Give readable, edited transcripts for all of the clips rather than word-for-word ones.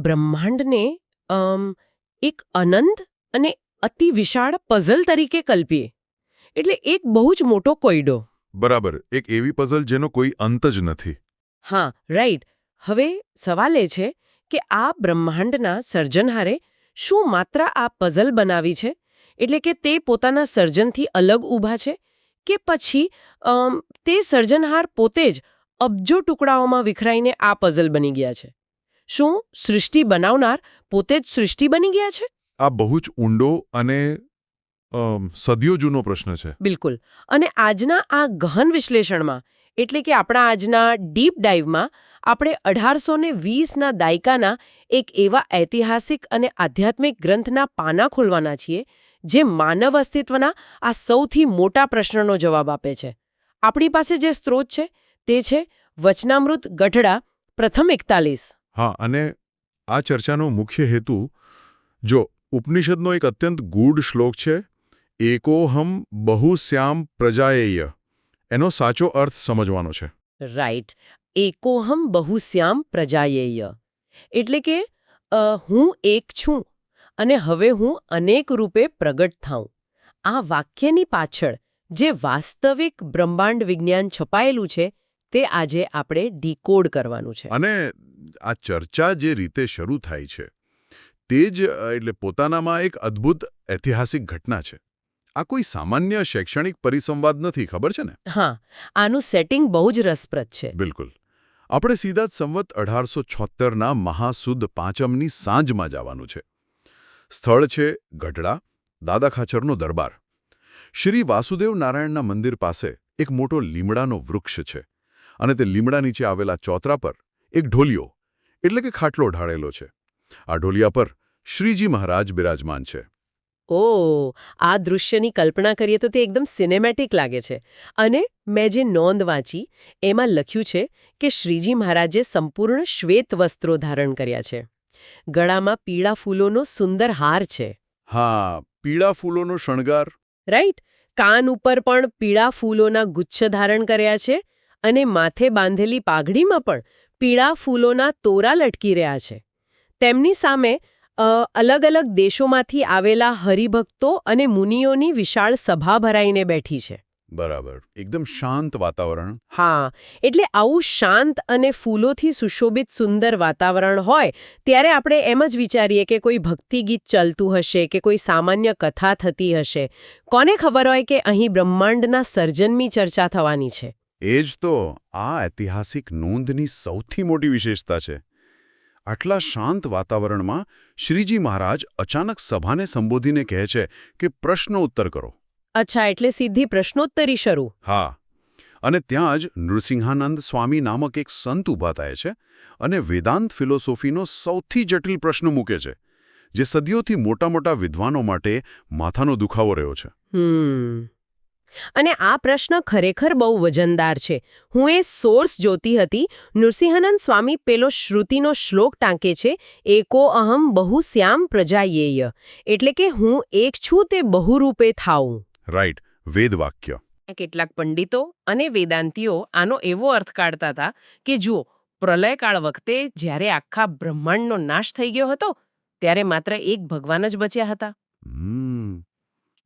બ્રહ્માંડને એક અનંત અને અતિ વિશાળ પઝલ તરીકે કલ્પીએ એટલે એક બહુ જ મોટો કોયડો. બરાબર, એક એવી પઝલ જેનો કોઈ અંત જ નથી. હા, રાઈટ. હવે સવાલ એ છે કે આ બ્રહ્માંડના સર્જનહારે શું માત્ર આ પઝલ બનાવી છે, એટલે કે તે પોતાના સર્જનથી અલગ ઊભા છે, કે પછી તે સર્જનહાર પોતે જ અબજો ટુકડાઓમાં વિખરાઈને આ પઝલ બની ગયા છે? શું સૃષ્ટિ બનાવનાર પોતે જ સૃષ્ટિ બની ગયા છે? આ બહુ જ ઊંડો અને સદીઓ જૂનો પ્રશ્ન છે. બિલકુલ. અને આજના આ ગહન વિશ્લેષણમાં, એટલે કે આપણા આજના ડીપ ડાઇવમાં, આપણે 1820ના દાયકાના એક એવા ઐતિહાસિક અને આધ્યાત્મિક ગ્રંથના પાના ખોલવાના છીએ જે માનવ અસ્તિત્વના આ સૌથી મોટા પ્રશ્નનો જવાબ આપે છે. આપણી પાસે જે સ્ત્રોત છે તે છે વચનામૃત ગઢડા પ્રથમ 41. હા, અને આ ચર્ચાનો મુખ્ય હેતુ, જો ઉપનિષદનો એક અત્યંત ગૂઢ શ્લોક છે, એકોહમ બહુશ્યામ પ્રજાયેય, એનો સાચો અર્થ સમજવાનો છે. રાઈટ. એકોહમ બહુશ્યામ પ્રજાયેય એટલે કે હું એક છું અને હવે હું અનેક રૂપે પ્રગટ થાઉં. આ વાક્યની પાછળ જે વાસ્તવિક બ્રહ્માંડ વિજ્ઞાન છપાયેલું છે તે આજે આપણે ડીકોડ કરવાનું છે. અને આ ચર્ચા જે રીતે શરૂ થાય છે તે જ એટલે પોતાનામાં એક અદ્ભુત ઐતિહાસિક ઘટના છે. આ કોઈ સામાન્ય શૈક્ષણિક પરિસંવાદ નથી, ખબર છે ને? હા, આનું સેટિંગ બહુ જ રસપ્રદ છે. બિલકુલ. આપણે સીધા જ સંવત 1876ના મહાસુદ પાંચમની સાંજમાં જવાનું છે. સ્થળ છે ગઢડા, દાદા ખાચરનો દરબાર. શ્રી વાસુદેવ નારાયણના મંદિર પાસે એક મોટો લીમડાનો વૃક્ષ છે અને તે લીમડા નીચે આવેલા ચોતરા પર એક ઢોલિયો એટલે કે ખાટલો ઢાળેલો છે. આ ઢોલિયા પર શ્રીજી મહારાજ બિરાજમાન છે. ઓહ, આ દૃશ્યની કલ્પના કરીએ તો તે એકદમ સિનેમેટિક લાગે છે. અને મેં જે નોંધ વાંચી એમાં લખ્યું છે કે શ્રીજી મહારાજે સંપૂર્ણ શ્વેત વસ્ત્રો ધારણ કર્યા છે. ગળામાં પીળા ફૂલોનો સુંદર હાર છે. હા, પીળા ફૂલોનો શણગાર. રાઈટ. કાન ઉપર પણ પીળા ફૂલોના ગુચ્છ ધારણ કર્યા છે અને માથે બાંધેલી પાઘડીમાં પણ પીળા ફૂલોના તોરા લટકી રહ્યા છે. તેમની સામે અલગ અલગ દેશોમાંથી આવેલા હરિભક્તો અને મુનિઓની વિશાળ સભા ભરાઈને બેઠી છે. બરાબર, એકદમ શાંત વાતાવરણ. હા, એટલે આવું શાંત અને ફૂલોથી સુશોભિત સુંદર વાતાવરણ હોય ત્યારે આપણે એમ જ વિચારીએ કે કોઈ ભક્તિ ગીત ચાલતું હશે કે કોઈ સામાન્ય કથા થતી હશે. કોને ખબર હોય કે અહીં બ્રહ્માંડના સર્જનની ચર્ચા થવાની છે. એ જ તો આ ઐતિહાસિક નોંધની સૌથી મોટી વિશેષતા છે. આટલા શાંત વાતાવરણમાં શ્રીજી મહારાજ અચાનક સભાને સંબોધીને કહે છે કે પ્રશ્નો ઉત્તર કરો. અચ્છા, એટલે સીધી પ્રશ્નોત્તરી શરૂ. હા, અને ત્યાં જ નૃસિંહાનંદ સ્વામી નામક એક સંત ઊભા થાય છે અને વેદાંત ફિલોસોફીનો સૌથી જટિલ પ્રશ્ન મૂકે છે, જે સદીઓથી મોટા વિદ્વાનો માટે માથાનો દુખાવો રહ્યો છે. અને આ પ્રશ્ન ખરેખર બહુ વજનદાર છે. હું એ સોર્સ જોતી હતી. નૃસિંહાનંદ સ્વામી પેલો શ્રુતિનો શ્લોક ટાંકે છે, એકો અહમ બહુશ્યામ પ્રજાયેય, એટલે કે હું એક છું તે બહુરૂપે થાઉં. રાઈટ, વેદવાક્ય. કેટલાક પંડિતો અને વેદાંતીઓ આનો એવો અર્થ કાઢતા હતા કે જુઓ, પ્રલયકાળ વખતે જ્યારે આખા બ્રહ્માંડનો નાશ થઈ ગયો હતો ત્યારે માત્ર એક ભગવાન જ બચ્યા હતા.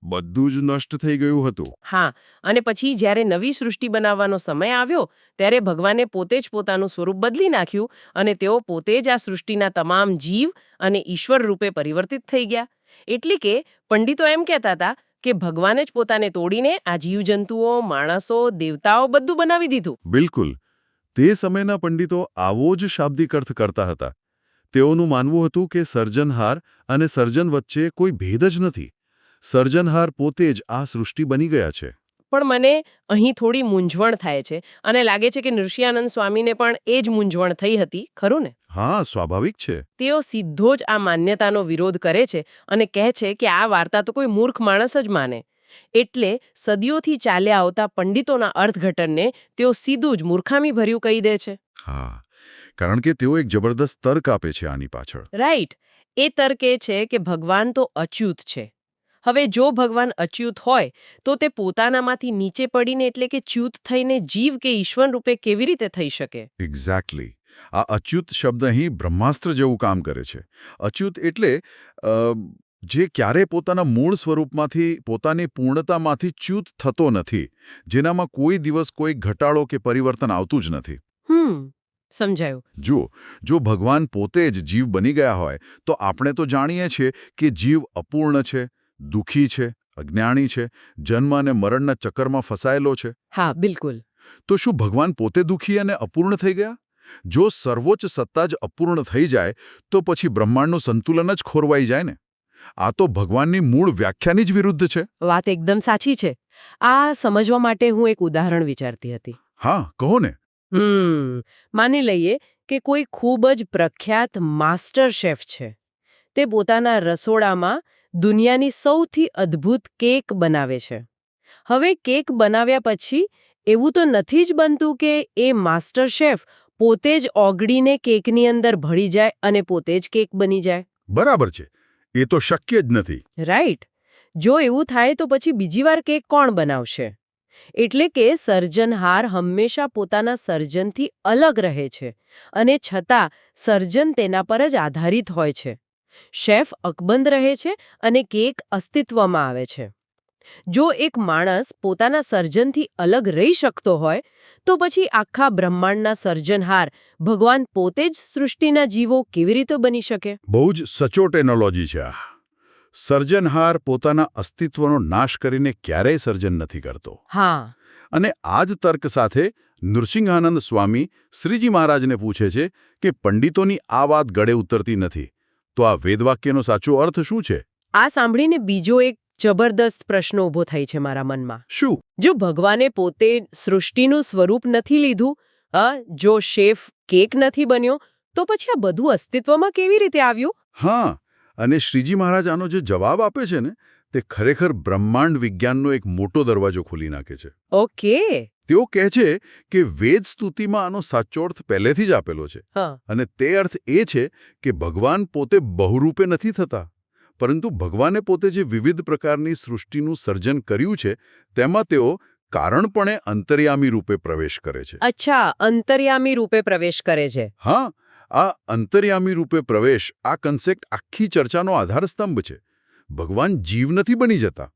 બધું જ નષ્ટ થઈ ગયું હતું. હા, અને પછી જ્યારે નવી સૃષ્ટિ બનાવવાનો સમય આવ્યો ત્યારે ભગવાને પોતે જ પોતાનું સ્વરૂપ બદલી નાખ્યું અને તેઓ પોતે જ આ સૃષ્ટિના તમામ જીવ અને ઈશ્વર રૂપે પરિવર્તિત થઈ ગયા. એટલે કે પંડિતો એમ કહેતા હતા કે ભગવાને જ પોતાને તોડીને આ જીવજંતુઓ, માણસો, દેવતાઓ બધું બનાવી દીધું. બિલકુલ. તે સમયના પંડિતો આવો જ શાબ્દિક અર્થ કરતા હતા. તેઓનું માનવું હતું કે સર્જનહાર અને સર્જન વચ્ચે કોઈ ભેદ જ નથી. સર્જનહાર પોતે જ આ સૃષ્ટિ બની ગયા છે. પણ મને અહીં થોડી મૂંઝવણ થાય છે અને લાગે છે કે નૃસિંહાનંદ સ્વામીને પણ એ જ મૂંઝવણ થઈ હતી, ખરું ને? હા, સ્વાભાવિક છે. તેઓ સીધો જ આ માન્યતાનો વિરોધ કરે છે અને કહે છે કે આ વાર્તા તો કોઈ મૂર્ખ માણસ જ માને. એટલે સદીઓથી ચાલ્યા આવતા પંડિતોના અર્થઘટનને તેઓ સીધું જ મૂર્ખામી ભર્યું કહી દે છે. હા, કારણ કે તેઓ એક જબરદસ્ત તર્ક આપે છે આની પાછળ. રાઈટ. એ તર્ક એ છે કે ભગવાન તો અચ્યુત છે. હવે જો ભગવાન અચ્યુત હોય તો તે પોતાનામાંથી નીચે પડીને એટલે કે ચ્યુત થઈને જીવ કે ઈશ્વર રૂપે કેવી રીતે થઈ શકે? એક્ઝેક્ટલી. આ અચ્યુત શબ્દ અહીં બ્રહ્માસ્ત્ર જેવું કામ કરે છે. અચ્યુત એટલે જે ક્યારેય પોતાના મૂળ સ્વરૂપમાંથી પોતાની પૂર્ણતામાંથી ચ્યુત થતો નથી, જેનામાં કોઈ દિવસ કોઈ ઘટાડો કે પરિવર્તન આવતું જ નથી. સમજાયું. જો ભગવાન પોતે જ જીવ બની ગયા હોય તો આપણે તો જાણીએ છીએ કે જીવ અપૂર્ણ છે, દુઃખી છે, અજ્ઞાની છે, જન્મ અને મરણના ચક્કરમાં ફસાયેલો છે. હા, બિલકુલ. તો શું ભગવાન પોતે દુઃખી અને અપૂર્ણ થઈ ગયા? જો સર્વોચ્ચ સત્તા જ અપૂર્ણ થઈ જાય તો પછી બ્રહ્માંડનું સંતુલન જ ખોરવાઈ જાય ને. આ તો ભગવાનની મૂળ વ્યાખ્યાની જ વિરુદ્ધ છે. વાત એકદમ સાચી છે. આ સમજવા માટે હું એક ઉદાહરણ વિચારતી હતી. હા, કહો ને. માની લઈએ કે કોઈ ખૂબ જ પ્રખ્યાત માસ્ટર શેફ છે. તે પોતાના રસોડામાં દુનિયાની સૌથી અદ્ભુત કેક બનાવે છે. હવે કેક બનાવ્યા પછી એવું તો નથી જ બનતું કે એ માસ્ટર શેફ પોતે જ ઓગળીને કેકની અંદર ભળી જાય અને પોતે જ કેક બની જાય. બરાબર છે. એ તો શક્ય જ નથી. રાઈટ. જો એવું થાય તો પછી બીજી વાર કેક કોણ બનાવશે? એટલે કે સર્જનહાર હંમેશા પોતાના સર્જનથી અલગ રહે છે અને છતાં સર્જન તેના પર જ આધારિત હોય છે. શેફ અકબંધ રહે છે અને કેક અસ્તિત્વમાં આવે છે. જો એક માણસ પોતાના સર્જનથી અલગ રહી શકતો હોય તો પછી આખા બ્રહ્માંડના સર્જનહાર ભગવાન પોતે જ સૃષ્ટિના જીવો કેવી રીતે બની શકે? બહુ જ સચોટ એનોલોજી છે આ. સર્જનહાર પોતાના અસ્તિત્વનો નાશ કરીને ક્યારેય સર્જન નથી કરતો. હા. અને આ જ તર્ક સાથે નૃસિંહાનંદ સ્વામી શ્રીજી મહારાજને પૂછે છે કે પંડિતોની આ વાત ગળે ઉતરતી નથી, તો આ વેદવાક્યનો સાચો અર્થ શું છે? આ સાંભળીને બીજો એક જબરદસ્ત પ્રશ્ન ઊભો થાય છે મારા મનમાં. શું? જો ભગવાને પોતે સૃષ્ટિનું સ્વરૂપ નથી લીધું, જો શેફ કેક નથી બન્યો, તો પછી આ બધું અસ્તિત્વમાં કેવી રીતે આવ્યું? હા, અને શ્રીજી મહારાજ આનો જે જવાબ આપે છે ને, તે ખરેખર બ્રહ્માંડ વિજ્ઞાનનો એક મોટો દરવાજો ખોલી નાખે છે. ઓકે. તેઓ કહે છે કે વેદ સ્તુતિમાં આનો સાચો અર્થ પહેલેથી જ આપેલો છે. અને તે અર્થ એ છે કે ભગવાન પોતે બહુરૂપે નથી થતા, પરંતુ ભગવાને પોતે જે વિવિધ પ્રકારની સૃષ્ટિનું સર્જન કર્યું છે તેમાં તેઓ કારણપણે અંતર્યામી રૂપે પ્રવેશ કરે છે. અચ્છા, અંતર્યામી રૂપે પ્રવેશ કરે છે. હા, આ અંતર્યામી રૂપે પ્રવેશ, આ કન્સેપ્ટ આખી ચર્ચાનો આધારસ્તંભ છે. ભગવાન જીવ નથી બની જતા,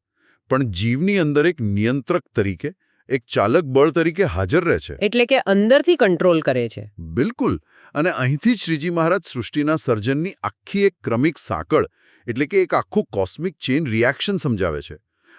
પણ જીવની અંદર એક નિયંત્રક તરીકે, એક ચાલક બળ તરીકે હાજર રહે છે. એટલે કે અંદરથી કંટ્રોલ કરે છે. બિલકુલ. અને અહીંથી જ શ્રીજી મહારાજ સૃષ્ટિના સર્જનની આખી એક ક્રમિક સાંકળ, એટલે કે એક આખું કોસ્મિક ચેઇન રિએક્શન સમજાવે છે.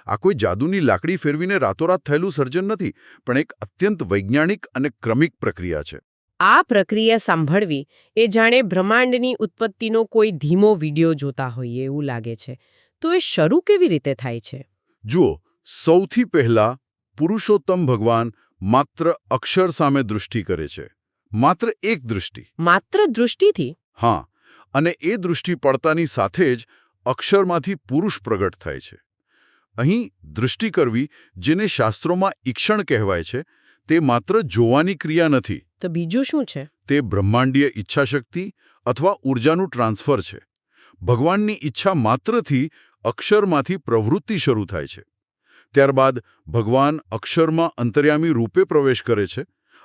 આ કોઈ જાદુની લાકડી ફેરવીને રાતોરાત થયેલું સર્જન નથી, પણ એક અત્યંત વૈજ્ઞાનિક અને ક્રમિક પ્રક્રિયા છે. આ પ્રક્રિયા સાંભળવી એ જાણે બ્રહ્માંડની ઉત્પત્તિનો કોઈ ધીમો વિડિયો જોતા હોઈએ એવું લાગે છે. તો એ શરૂ કેવી રીતે થાય છે? જુઓ, સૌથી પહેલા પુરુષોત્તમ ભગવાન માત્ર અક્ષર સામે દૃષ્ટિ કરે છે. માત્ર એક દૃષ્ટિ. માત્ર દૃષ્ટિથી? હા, અને એ દૃષ્ટિ પડતાની સાથે જ અક્ષરમાંથી પુરુષ પ્રગટ થાય છે. અહીં દૃષ્ટિ કરવી, જેને શાસ્ત્રોમાં ઈક્ષણ કહેવાય છે, તે માત્ર જોવાની ક્રિયા નથી. તો બીજું શું છે? તે બ્રહ્માંડીય ઈચ્છાશક્તિ અથવા ઊર્જાનું ટ્રાન્સફર છે. ભગવાનની ઈચ્છા માત્રથી અક્ષરમાંથી પ્રવૃત્તિ શરૂ થાય છે. ત્યારબાદ ભગવાન અક્ષરમાં અંતર્યામી રૂપે પ્રવેશ કરે છે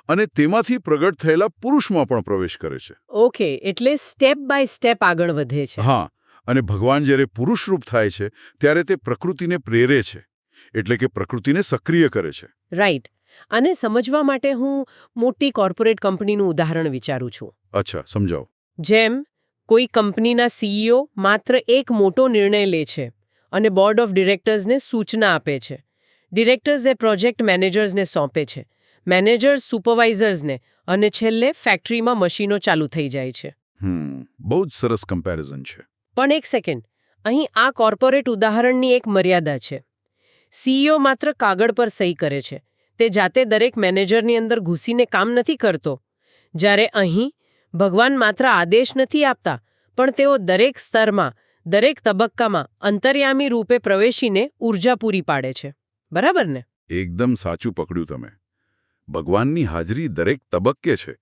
અને તેમાંથી પ્રગટ થયેલા પુરુષમાં પણ પ્રવેશ કરે છે. ઓકે, એટલે સ્ટેપ બાય સ્ટેપ આગળ વધે છે. હા, અને ભગવાન જ્યારે પુરુષરૂપ થાય છે ત્યારે તે પ્રકૃતિને પ્રેરે છે, એટલે કે પ્રકૃતિને સક્રિય કરે છે. રાઈટ. અને સમજવા માટે હું મોટી કોર્પોરેટ કંપનીનું ઉદાહરણ વિચારું છું. અચ્છા, સમજાવો. જેમ કોઈ કંપનીના સીઈઓ માત્ર એક મોટો નિર્ણય લે છે અને બોર્ડ ઓફ ડિરેક્ટર્સને સૂચના આપે છે. ડિરેક્ટર્સ એ પ્રોજેક્ટ મેનેજર્સને સોંપે છે, મેનેજર્સ સુપરવાઇઝર્સને, અને છેલ્લે ફેક્ટરીમાં મશીનો ચાલુ થઈ જાય છે. બહુ જ સરસ કમ્પેરિઝન છે. પણ એક સેકન્ડ, અહીં આ કોર્પોરેટ ઉદાહરણની એક મર્યાદા છે. સીઈઓ માત્ર કાગળ પર સહી કરે છે, તે જાતે દરેક મેનેજરની અંદર ઘૂસીને કામ નથી કરતો. જ્યારે અહીં ભગવાન માત્ર આદેશ નથી આપતા, પણ તેઓ દરેક સ્તરમાં, દરેક તબક્કામાં અંતર્યામી રૂપે પ્રવેશીને ઊર્જા પૂરી પાડે છે. બરાબર ને? એકદમ સાચું પકડ્યું તમે. ભગવાનની હાજરી દરેક તબક્કે છે,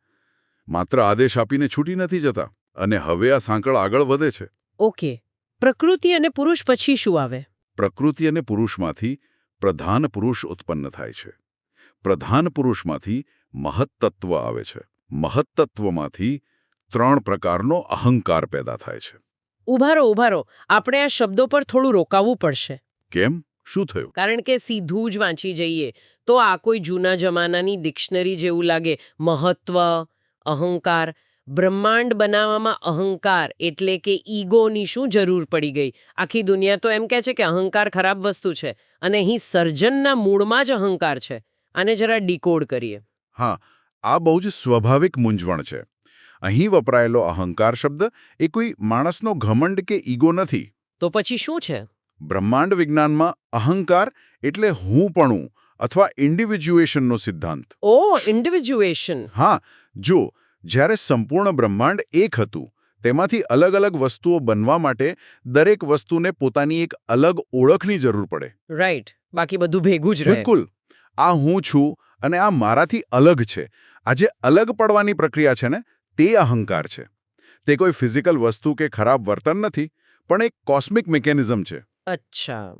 માત્ર આદેશ આપીને છૂટી નથી જતા. અને હવે આ સાંકળ આગળ વધે છે. ઓકે, પ્રકૃતિ અને પુરુષ પછી શું આવે? પ્રકૃતિ અને પુરુષમાંથી પ્રધાન પુરુષ ઉત્પન્ન થાય છે. પ્રધાન પુરુષમાંથી મહત્તત્વ આવે છે. મહત્તત્વમાંથી 3 પ્રકારનો અહંકાર પેદા થાય છે. ઉભારો આપણે આ શબ્દો પર થોડું રોકાવવું પડશે. કેમ? શું થયું? કારણ કે સીધું જ વાંચી જઈએ તો આ કોઈ જૂના જમાનાની ડિક્શનરી જેવું લાગે. મહત્વ, અહંકાર, બ્રહ્માંડ બનાવવામાં અહંકાર એટલે કે ઈગોની શું જરૂર પડી ગઈ? આખી દુનિયા તો એમ કહે છે કે અહંકાર ખરાબ વસ્તુ છે અને અહીં સર્જનના મૂળમાં જ અહંકાર છે. આને જરા ડીકોડ કરીએ. હા, આ બહુ જ સ્વાભાવિક મૂંઝવણ છે. અહીં વપરાયેલો અહંકાર શબ્દ એ કોઈ માણસનો ઘમંડ કે ઈગો નથી. તો પછી શું છે? બ્રહ્માંડ વિજ્ઞાનમાં અહંકાર એટલે હુંપણું અથવા ઇન્ડિવિજ્યુએશનનો સિદ્ધાંત. ઓ, ઇન્ડિવિજ્યુએશન. હા, જો જ્યારે સંપૂર્ણ બ્રહ્માંડ એક હતું, તેમાંથી અલગ અલગ વસ્તુઓ બનવા માટે દરેક વસ્તુને પોતાની એક અલગ ઓળખની જરૂર પડે. રાઈટ. બાકી બધું ભેગું જ રહે. બિલકુલ. આ હું છું અને આ મારાથી અલગ છે. આ જે અલગ પડવાની પ્રક્રિયા છે ને, તે અહંકાર છે. તે કોઈ ફિઝિકલ વસ્તુ કે ખરાબ વર્તન નથી, પણ એક કોસ્મિક મિકેનિઝમ છે. અચ્છા.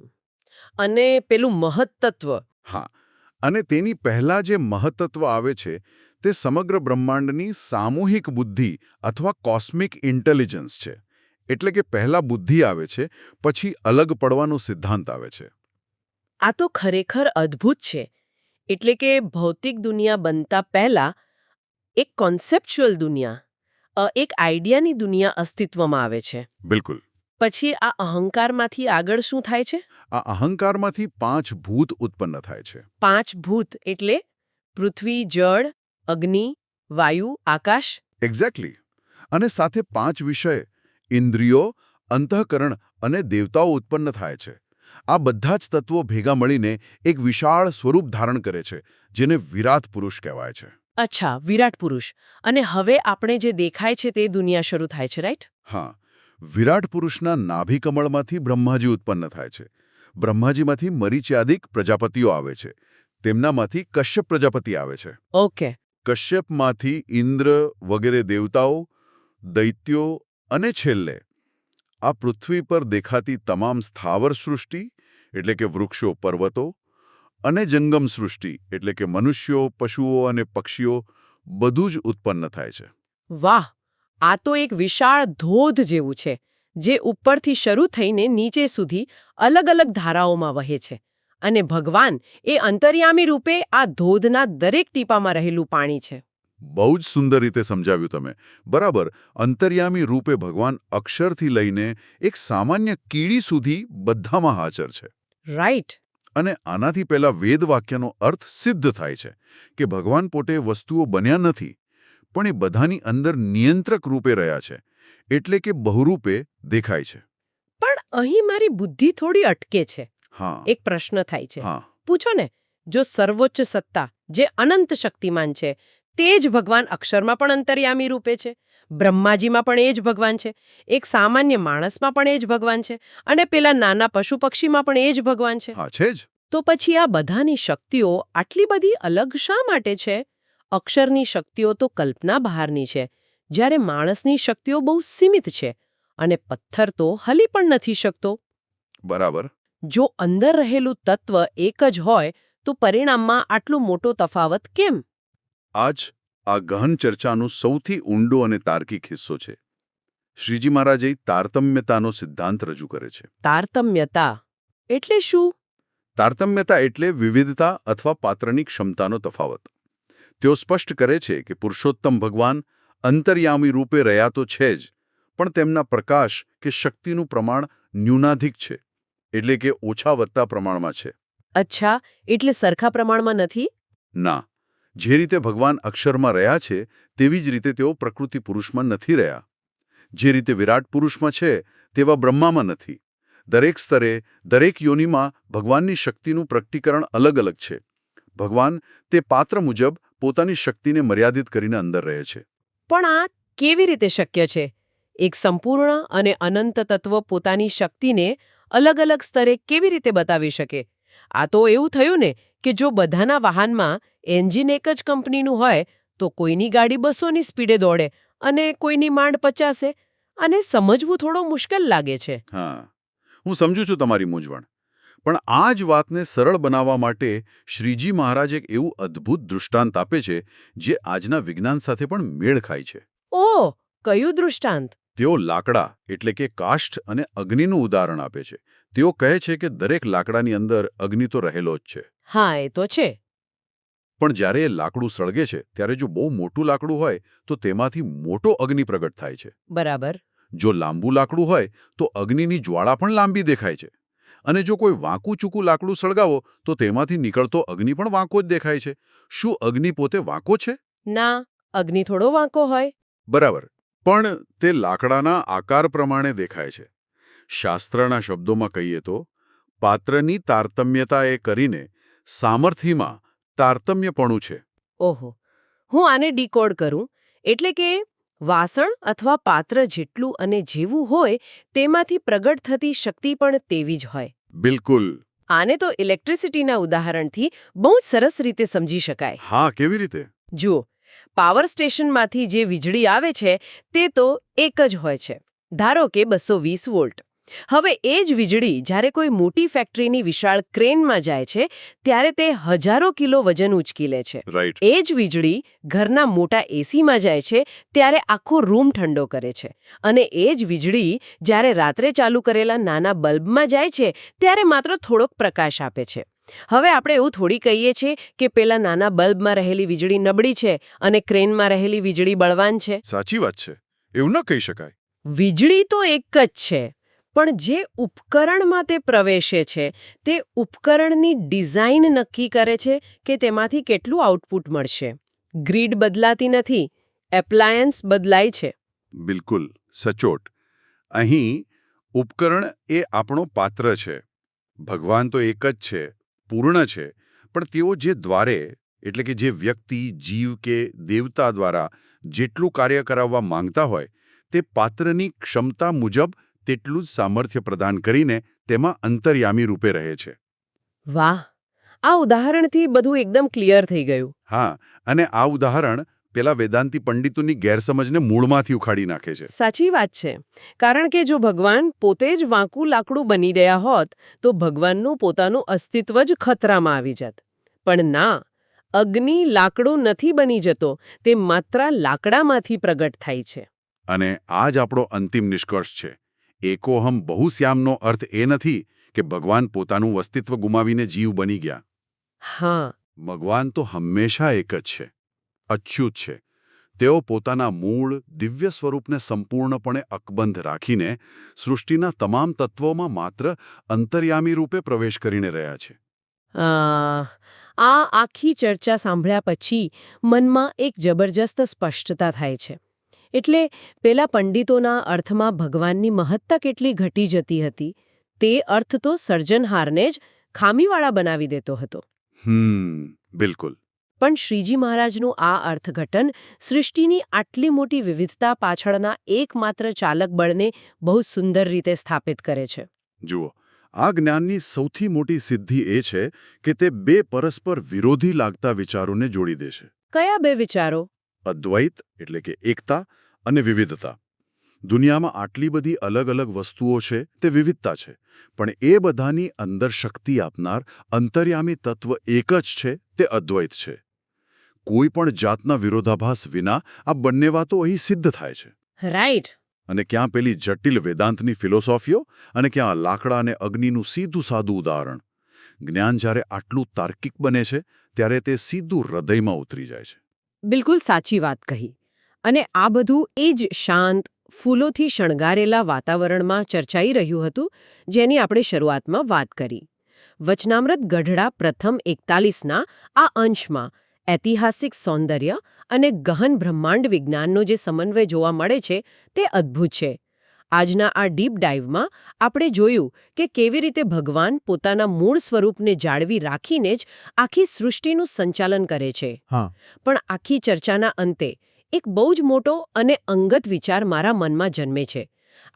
અને પેલું મહત્તત્વ. હા, અને તેની પહેલા જે મહત્તત્વ આવે છે તે સમગ્ર બ્રહ્માંડની સામૂહિક બુદ્ધિ અથવા કોસ્મિક ઇન્ટેલિજન્સ છે. એટલે કે પહેલા બુદ્ધિ આવે છે, પછી અલગ પડવાનો સિદ્ધાંત આવે છે. આ તો ખરેખર અદ્ભુત છે. એટલે કે ભૌતિક દુનિયા બનતા પહેલા એક કોન્સેપ્ચ્યુઅલ દુનિયા, એક આઈડિયાની દુનિયા અસ્તિત્વમાં આવે છે. બિલકુલ. પછી આ અહંકારમાંથી આગળ શું થાય છે? આ અહંકારમાંથી 5 ભૂત ઉત્પન્ન થાય છે. 5 ભૂત એટલે પૃથ્વી, જળ, અગ્નિ, વાયુ, આકાશ. એક્ઝેક્ટલી. અને સાથે 5 વિષય, ઇન્દ્રિયો, અંતઃકરણ અને દેવતાઓ ઉત્પન્ન થાય છે. આ બધા જ તત્વો ભેગા મળીને એક વિશાળ સ્વરૂપ ધારણ કરે છે, જેને વિરાટ પુરુષ કહેવાય છે. અચ્છા, વિરાટ પુરુષ. અને હવે આપણે જે દેખાય છે તે દુનિયા શરૂ થાય છે, રાઈટ? હા, વિરાટ પુરુષના નાભિકમળમાંથી બ્રહ્માજી ઉત્પન્ન થાય છે. બ્રહ્માજીમાંથી મરીચ્યાદિક પ્રજાપતિઓ આવે છે. તેમનામાંથી કશ્યપ પ્રજાપતિ આવે છે. ઓકે. કશ્યપમાંથી ઇન્દ્ર વગેરે દેવતાઓ, દૈત્યો અને છેલ્લે આ પૃથ્વી પર દેખાતી તમામ સ્થાવર સૃષ્ટિ એટલે કે વૃક્ષો, પર્વતો અને જંગમ સૃષ્ટિ એટલે કે મનુષ્યો, પશુઓ અને પક્ષીઓ બધું જ ઉત્પન્ન થાય છે. વાહ! આ તો એક વિશાળ ધોધ જેવું છે, જે ઉપરથી શરૂ થઈને નીચે સુધી અલગ અલગ ધારાઓમાં વહે છે. અને ભગવાન એ અંતર્યામી રૂપે આ ધોધના દરેક ટીપામાં રહેલું પાણી છે. બહુ જ સુંદર રીતે સમજાવ્યું તમે. બરાબર, અંતર્યામી રૂપે ભગવાન અક્ષરથી લઈને એક સામાન્ય કીડી સુધી બધામાં હાજર છે. રાઈટ. અને આનાથી પહેલા વેદ વાક્યનો અર્થ સિદ્ધ થાય છે કે ભગવાન પોતે વસ્તુઓ બન્યા નથી, પણ એ બધાની અંદર નિયંત્રક રૂપે રહ્યા છે, એટલે કે બહુરૂપે દેખાય છે. પણ અહીં મારી બુદ્ધિ થોડી અટકે છે. હા. એક પ્રશ્ન થાય છે. હા. પૂછો ને, જો સર્વોચ્ચ સત્તા, જે અનંત શક્તિમાન છે, તે જ ભગવાન અક્ષરમાં પણ અંતર્યામી રૂપે છે, બ્રહ્માજીમાં પણ એ જ ભગવાન છે, એક સામાન્ય માણસમાં પણ એ જ ભગવાન છે, અને પેલા નાના પશુ પક્ષીમાં પણ એ જ ભગવાન છે. હા, છે જ. તો પછી આ બધાની શક્તિઓ આટલી બધી અલગ શા માટે છે? અક્ષરની શક્તિઓ તો કલ્પના બહારની છે, જ્યારે માણસની શક્તિઓ બહુ સીમિત છે, અને પથ્થર તો હલી પણ નથી શકતો. બરાબર. જો અંદર રહેલું તત્વ એક જ હોય તો પરિણામમાં આટલો મોટો તફાવત કેમ? આજ આ ગહન ચર્ચાનો સૌથી ઊંડો અને તાર્કિક હિસ્સો છે. શ્રીજી મહારાજે તારતમ્યતાનો સિદ્ધાંત રજૂ કરે છે. તારતમ્યતા એટલે શું? તારતમ્યતા એટલે વિવિધતા અથવા પાત્રની ક્ષમતાનો તફાવત. તેઓ સ્પષ્ટ કરે છે કે પુરુષોત્તમ ભગવાન અંતર્યામી રૂપે રહ્યા તો છે જ, પણ તેમના પ્રકાશ કે શક્તિનું પ્રમાણ ન્યૂનાધિક છે, એટલે કે ઓછા વત્તા પ્રમાણમાં છે. અચ્છા, એટલે સરખા પ્રમાણમાં નથી? ના, જે રીતે ભગવાન અક્ષરમાં રહ્યા છે તેવી જ રીતે તેઓ પ્રકૃતિ પુરુષમાં નથી રહ્યા. જે રીતે વિરાટ પુરુષમાં છે તેવા બ્રહ્મામાં નથી. દરેક સ્તરે, દરેક યોનિમાં ભગવાનની શક્તિનું પ્રકટીકરણ અલગ અલગ છે. ભગવાન તે પાત્ર મુજબ પોતાની શક્તિને મર્યાદિત કરીને અંદર રહે છે. પણ આ કેવી રીતે શક્ય છે? એક સંપૂર્ણ અને અનંત તત્વ પોતાની શક્તિને અલગ અલગ સ્તરે કેવી રીતે બતાવી શકે? આ તો એવું થયું ને કે જો બધાના વાહનમાં એન્જિન એક જ કંપનીનું હોય તો કોઈની ગાડી 200ની સ્પીડે દોડે અને કોઈની માંડ 50. અને સમજવું થોડો મુશ્કેલ લાગે છે. હા, હું સમજુ છું તમારી મૂંઝવણ. પણ આ જ વાતને સરળ બનાવવા માટે શ્રીજી મહારાજ એક એવું અદ્ભુત દૃષ્ટાંત આપે છે જે આજના વિજ્ઞાન સાથે પણ મેળ ખાય છે. ઓહ, કયું દૃષ્ટાંત? તેઓ લાકડા એટલે કે કાષ્ઠ અને અગ્નિનું ઉદાહરણ આપે છે. તેઓ કહે છે કે દરેક લાકડાની અંદર અગ્નિ તો રહેલો જ છે. હા, એ તો છે. પણ જ્યારે એ લાકડું સળગે છે ત્યારે જો બહુ મોટું લાકડું હોય તો તેમાંથી મોટો અગ્નિ પ્રગટ થાય છે. બરાબર. જો લાંબુ લાકડું હોય તો અગ્નિની જ્વાળા પણ લાંબી દેખાય છે. અને જો કોઈ વાંકું ચૂકું લાકડું સળગાવો તો તેમાંથી નીકળતો અગ્નિ પણ વાંકો જ દેખાય છે. શું અગ્નિ પોતે વાંકો છે? ના, અગ્નિ થોડો વાંકો હોય. બરાબર. પણ તે લાકડાના આકાર પ્રમાણે દેખાય છે. શાસ્ત્રના શબ્દોમાં કહીએ તો પાત્રની તારતમ્યતા એ કરીને સામર્થ્યમાં તારતમ્યપણું છે. ઓહો, હું આને ડીકોડ કરું એટલે કે વાસણ અથવા પાત્ર જેટલું અને જેવું હોય તેમાંથી પ્રગટ થતી શક્તિ પણ તેવી જ હોય. બિલકુલ. આને તો ઇલેક્ટ્રિસિટીના ઉદાહરણથી બહુ સરસ રીતે સમજી શકાય. હા, કેવી રીતે? જુઓ, પાવર સ્ટેશનમાંથી જે વીજળી આવે છે તે તો એક જ હોય છે. ધારો કે 220 વોલ્ટ. હવે એ જ વીજળી જ્યારે કોઈ મોટી ફેક્ટરીની વિશાળ ક્રેનમાં જાય છે ત્યારે તે હજારો કિલો વજન ઉંચકી લે છે. રાઈટ. એ જ વીજળી ઘરના મોટા એસીમાં જાય છે ત્યારે આખો રૂમ ઠંડો કરે છે. અને એ જ વીજળી જ્યારે રાત્રે ચાલુ કરેલા નાના બલ્બમાં જાય છે ત્યારે માત્ર થોડોક પ્રકાશ આપે છે. હવે આપણે એવું થોડી કહીએ છીએ કે પેલા નાના બલ્બમાં રહેલી વીજળી નબળી છે અને ક્રેનમાં રહેલી વીજળી બળવાન છે. સાચી વાત છે. એવું ન કહી શકાય. વીજળી તો એક જ છે, પણ જે ઉપકરણમાં તે પ્રવેશે છે તે ઉપકરણની ડિઝાઇન નક્કી કરે છે કે તેમાંથી કેટલું આઉટપુટ મળશે. ગ્રીડ બદલાતી નથી, એપ્લાયન્સ બદલાય છે. બિલકુલ સચોટ. અહીં ઉપકરણ એ આપણો પાત્ર છે. ભગવાન તો એક જ છે, પૂર્ણ છે, પણ તેઓ જે દ્વારે એટલે કે જે વ્યક્તિ, જીવ કે દેવતા દ્વારા જેટલું કાર્ય કરાવવા માંગતા હોય તે પાત્રની ક્ષમતા મુજબ તેટલું જ સામર્થ્ય પ્રદાન કરીને તેમાં અંતર્યામી રૂપે રહે છે. વાહ, આ ઉદાહરણથી બધું એકદમ ક્લિયર થઈ ગયું. હા, અને આ ઉદાહરણ પેલા વેદાંતી પંડિતોની ગેરસમજને મૂળમાંથી ઉખાડી નાખે છે. સાચી વાત છે. કારણ કે જો ભગવાન પોતે જ વાંકું લાકડું બની ગયા હોત તો ભગવાનનું પોતાનું અસ્તિત્વ જ ખતરામાં આવી જાત. પણ ના, અગ્નિ લાકડું નથી બની જતો, તે માત્ર લાકડામાંથી પ્રગટ થાય છે. અને આ જ આપણો અંતિમ નિષ્કર્ષ છે. એકોહમ બહુશ્યામનો અર્થ એ નથી કે ભગવાન પોતાનું અસ્તિત્વ ગુમાવીને જીવ બની ગયા. હા, ભગવાન તો હંમેશા એક જ છે, અચ્યુત છે. તેઓ પોતાના મૂળ દિવ્ય સ્વરૂપને સંપૂર્ણપણે અકબંધ રાખીને સૃષ્ટિના તમામ તત્વોમાં માત્ર અંતર્યામી રૂપે પ્રવેશ કરીને રહ્યા છે. આ આખી ચર્ચા સાંભળ્યા પછી મનમાં એક જબરજસ્ત સ્પષ્ટતા થાય છે. એટલે પેલા પંડિતોના અર્થમાં ભગવાનની મહત્તા કેટલી ઘટી જતી હતી તે અર્થ તો સર્જનહારને જ ખામીવાળા બનાવી દેતો હતો. બિલકુલ. પણ શ્રીજી મહારાજનું આ અર્થઘટન સૃષ્ટિની આટલી મોટી વિવિધતા પાછળના એકમાત્ર ચાલક બળને બહુ સુંદર રીતે સ્થાપિત કરે છે. જુઓ, આ જ્ઞાનની સૌથી મોટી સિદ્ધિ એ છે કે તે બે પરસ્પર વિરોધી લાગતા વિચારોને જોડી દે છે. કયા બે વિચારો? અદ્વૈત એટલે કે એકતા અને વિવિધતા. દુનિયામાં આટલી બધી અલગ અલગ વસ્તુઓ છે તે વિવિધતા છે, પણ એ બધાની અંદર શક્તિ આપનાર અંતર્યામી તત્વ એક જ છે, તે અદ્વૈત છે. કોઈ પણ જાતના વિરોધાભાસ વિના આ બંને વાતો અહીં સિદ્ધ થાય છે. રાઈટ. અને ક્યાં પેલી જટિલ વેદાંતની ફિલોસોફીઓ અને ક્યાં લાકડા અને અગ્નિનું સીધું સાદું ઉદાહરણ. જ્ઞાન જ્યારે આટલું તાર્કિક બને છે ત્યારે તે સીધું હૃદયમાં ઉતરી જાય છે. બિલકુલ સાચી વાત કહી. અને આ બધું એ જ શાંત, ફૂલોથી શણગારેલા વાતાવરણમાં ચર્ચાઈ રહ્યું હતું જેની આપણે શરૂઆતમાં વાત કરી. વચનામૃત ગઢડા પ્રથમ 41ના આ અંશમાં ઐતિહાસિક સૌંદર્ય અને ગહન બ્રહ્માંડ વિજ્ઞાનનો જે સમન્વય જોવા મળે છે તે અદ્ભુત છે. આજના આ ડીપ ડાઇવમાં આપણે જોયું કે કેવી રીતે ભગવાન પોતાના મૂળ સ્વરૂપને જાળવી રાખીને જ આખી સૃષ્ટિનું સંચાલન કરે છે. પણ આખી ચર્ચાના અંતે એક બહુ જ મોટો અને અંગત વિચાર મારા મનમાં જન્મે છે.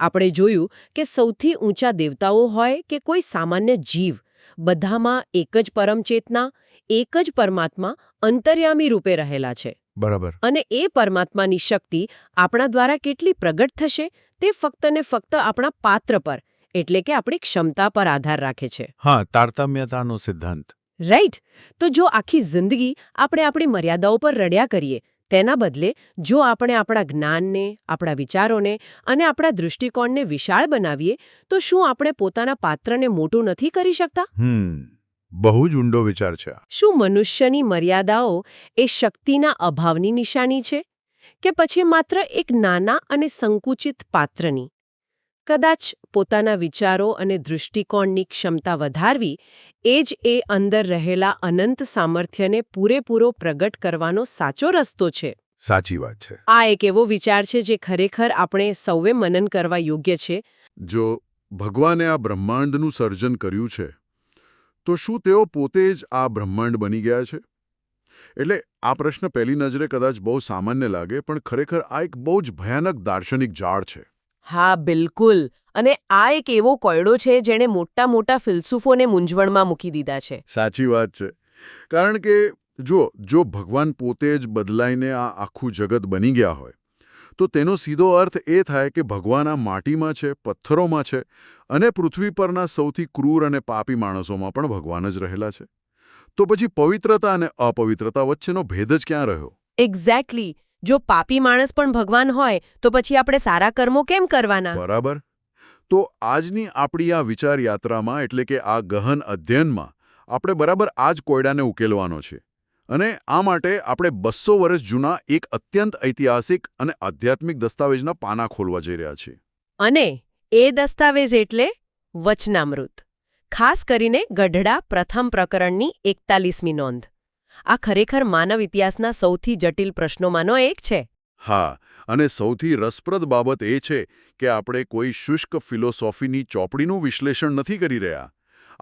આપણે જોયું કે સૌથી ઊંચા દેવતાઓ હોય કે કોઈ સામાન્ય જીવ, બધામાં એક જ પરમ ચેતના, એક જ પરમાત્મા અંતર્યામી રૂપે રહેલા છે. બરાબર. અને એ પરમાત્માની શક્તિ આપણા દ્વારા કેટલી પ્રગટ થશે તે ફક્ત ને ફક્ત આપણા પાત્ર પર એટલે કે આપણી ક્ષમતા પર આધાર રાખે છે. હા, તારતમ્યતાનો સિદ્ધાંત. રાઈટ? તો જો આખી જિંદગી આપણે આપણી મર્યાદાઓ પર રડ્યા કરીએ તેના બદલે જો આપણે આપણા જ્ઞાનને, આપણા વિચારોને અને આપણા દૃષ્ટિકોણને વિશાળ બનાવીએ તો શું આપણે પોતાના પાત્રને મોટું નથી કરી શકતા? બહુ જ ઊંડો વિચાર છે આ. શું મનુષ્યની મર્યાદાઓ એ શક્તિના અભાવની નિશાની છે કે પછી માત્ર એક નાના અને સંકુચિત પાત્રની? કદાચ પોતાના વિચારો અને દૃષ્ટિકોણની ક્ષમતા વધારવી એ જ એ અંદર રહેલા અનંત સામર્થ્યને પૂરેપૂરો પ્રગટ કરવાનો સાચો રસ્તો છે. સાચી વાત છે. આ એક એવો વિચાર છે જે ખરેખર આપણે સૌએ મનન કરવા યોગ્ય છે. જો ભગવાને આ બ્રહ્માંડનું સર્જન કર્યું છે તો શું તેઓ પોતે જ આ બ્રહ્માંડ બની ગયા છે? એટલે આ પ્રશ્ન પહેલી નજરે કદાચ બહુ સામાન્ય લાગે, પણ ખરેખર આ એક બહુ જ ભયાનક દાર્શનિક જાળ છે. હા, બિલકુલ. અને આ એક એવો કોયડો છે જેણે મોટા ફિલસૂફોને મૂંઝવણમાં મૂકી દીધા છે. સાચી વાત છે. કારણ કે જો ભગવાન પોતે જ બદલાઈને આ આખું જગત બની ગયા હોય તો તેનો સીધો અર્થ એ થાય કે ભગવાન આ માટીમાં છે, પથ્થરોમાં છે અને પૃથ્વી પરના સૌથી ક્રૂર અને પાપી માણસોમાં પણ ભગવાન જ રહેલા છે. તો પછી પવિત્રતા અને અપવિત્રતા વચ્ચેનો ભેદ જ ક્યાં રહ્યો? એક્ઝેક્ટલી. જો પાપી માણસ પણ ભગવાન હોય તો પછી આપણે સારા કર્મો કેમ કરવાના? બરાબર. તો આજની આપણી આ વિચાર યાત્રામાં, એટલે કે આ ગહન અધ્યયનમાં, આપણે બરાબર આ જ કોયડાને ઉકેલવાનો છે. અને આ માટે આપણે 200 વર્ષ જૂના એક અત્યંત ઐતિહાસિક અને આધ્યાત્મિક દસ્તાવેજના પાના ખોલવા જઈ રહ્યા છીએ. અને એ દસ્તાવેજ એટલે વચનામૃત. ખાસ કરીને ગઢડા પ્રથમ પ્રકરણની 41મી નોંધ. આ ખરેખર માનવ ઇતિહાસના સૌથી જટિલ પ્રશ્નોમાંનો એક છે. હા, અને સૌથી રસપ્રદ બાબત એ છે કે આપણે કોઈ શુષ્ક ફિલોસોફીની ચોપડીનું વિશ્લેષણ નથી કરી રહ્યા.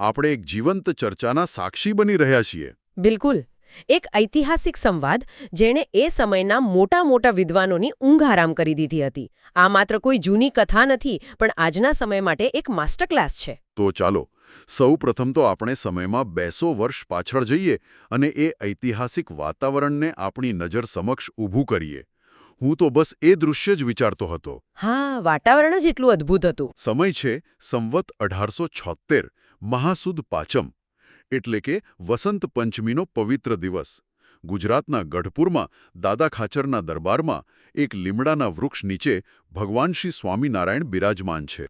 આપણે એક જીવંત ચર્ચાના સાક્ષી બની રહ્યા છીએ. બિલકુલ. એક ઐતિહાસિક સંવાદ જેણે એ સમયના મોટા વિદ્વાનોની ઊંઘ આરામ કરી દીધી હતી. આ માત્ર કોઈ જૂની કથા નથી, પણ આજના સમય માટે એક માસ્ટર ક્લાસ છે. તો ચાલો સૌ પ્રથમ તો આપણે સમયમાં 200 વર્ષ પાછળ જઈએ અને એ ઐતિહાસિક વાતાવરણને આપણી નજર સમક્ષ ઊભું કરીએ. હું તો બસ એ દૃશ્ય જ વિચારતો હતો. હા, વાતાવરણ જ એટલું અદ્ભુત હતું. સમય છે સંવત 1876, મહાસુદ પાંચમ, એટલે કે વસંત પંચમીનો પવિત્ર દિવસ. ગુજરાતના ગઢપુરમાં દાદા ખાચરના દરબારમાં એક લીમડાના વૃક્ષ નીચે ભગવાન શ્રી સ્વામિનારાયણ બિરાજમાન છે.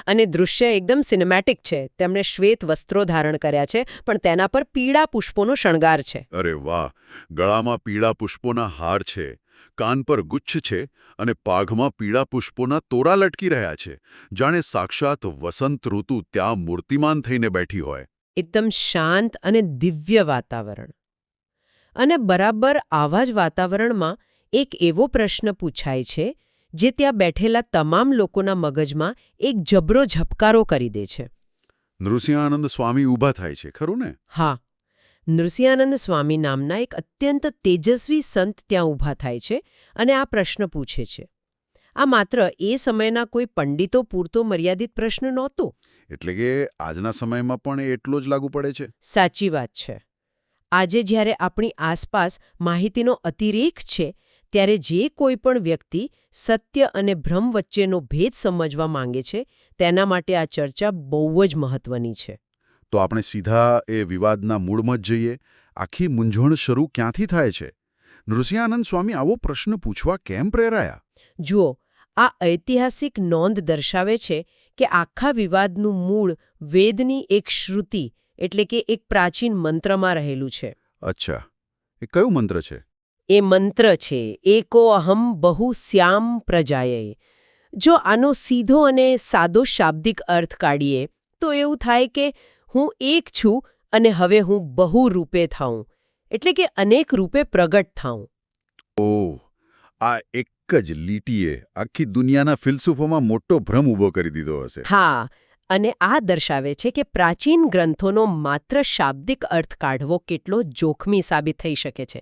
અને દૃશ્ય એકદમ સિનેમેટિક છે. તેમણે શ્વેત વસ્ત્રો ધારણ કર્યા છે, પણ તેના પર પીળા પુષ્પોનો શણગાર છે. અરે વાહ! ગળામાં પીળા પુષ્પોના હાર છે, કાન પર ગુચ્છ છે અને પાઘમાં પીળા પુષ્પોના તોરા લટકી રહ્યા છે. જાણે સાક્ષાત વસંત ઋતુ ત્યાં મૂર્તિમાન થઈને બેઠી હોય. એકદમ શાંત અને દિવ્ય વાતાવરણ. અને બરાબર આવા જ વાતાવરણમાં એક એવો પ્રશ્ન પૂછાય છે જે ત્યાં બેઠેલા તમામ લોકોના મગજમાં એક જબરો ઝબકારો કરી દે છે. નૃસિંહાનંદ સ્વામી ઊભા થાય છે, ખરું ને? હા, નૃસિંહાનંદ સ્વામી નામના એક અત્યંત તેજસ્વી સંત ત્યાં ઊભા થાય છે અને આ પ્રશ્ન પૂછે છે. આ માત્ર એ સમયના કોઈ પંડિતો પૂરતો મર્યાદિત પ્રશ્ન નહોતો. એટલે કે આજના સમયમાં પણ એટલો જ લાગુ પડે છે. સાચી વાત છે. આજે જ્યારે આપણી આસપાસ માહિતીનો અતિરેક છે, ત્યારે જે કોઈ પણ વ્યક્તિ સત્ય અને ભ્રમ વચ્ચેનો ભેદ સમજવા માંગે છે તેના માટે આ ચર્ચા બહુ જ મહત્વની છે. તો આપણે સીધા એ વિવાદના મૂળમાં જ જઈએ. આખી મૂંઝવણ શરૂ ક્યાંથી થાય છે? નૃસિંહાનંદ સ્વામી આવો પ્રશ્ન પૂછવા કેમ પ્રેરાયા? જુઓ, આ ઐતિહાસિક નોંધ દર્શાવે છે કે આખા વિવાદનું મૂળ વેદની એક શ્રુતિ એટલે કે એક પ્રાચીન મંત્રમાં રહેલું છે. અચ્છા, એ કયું મંત્ર છે? એ મંત્ર છે એકો અહમ બહુ શ્યામ પ્રજાયે. જો આનો સીધો અને સાદો શાબ્દિક અર્થ કાઢીએ તો એવું થાય કે હું એક છું અને હવે હું બહુ રૂપે થાઉં, એટલે કે અનેક રૂપે પ્રગટ થાઉં. ઓહ, આ એક જ લીટીએ આખી દુનિયાના ફિલસૂફોમાં મોટો ભ્રમ ઊભો કરી દીધો હશે. હા, અને આ દર્શાવે છે કે પ્રાચીન ગ્રંથોનો માત્ર શાબ્દિક અર્થ કાઢવો કેટલો જોખમી સાબિત થઈ શકે છે.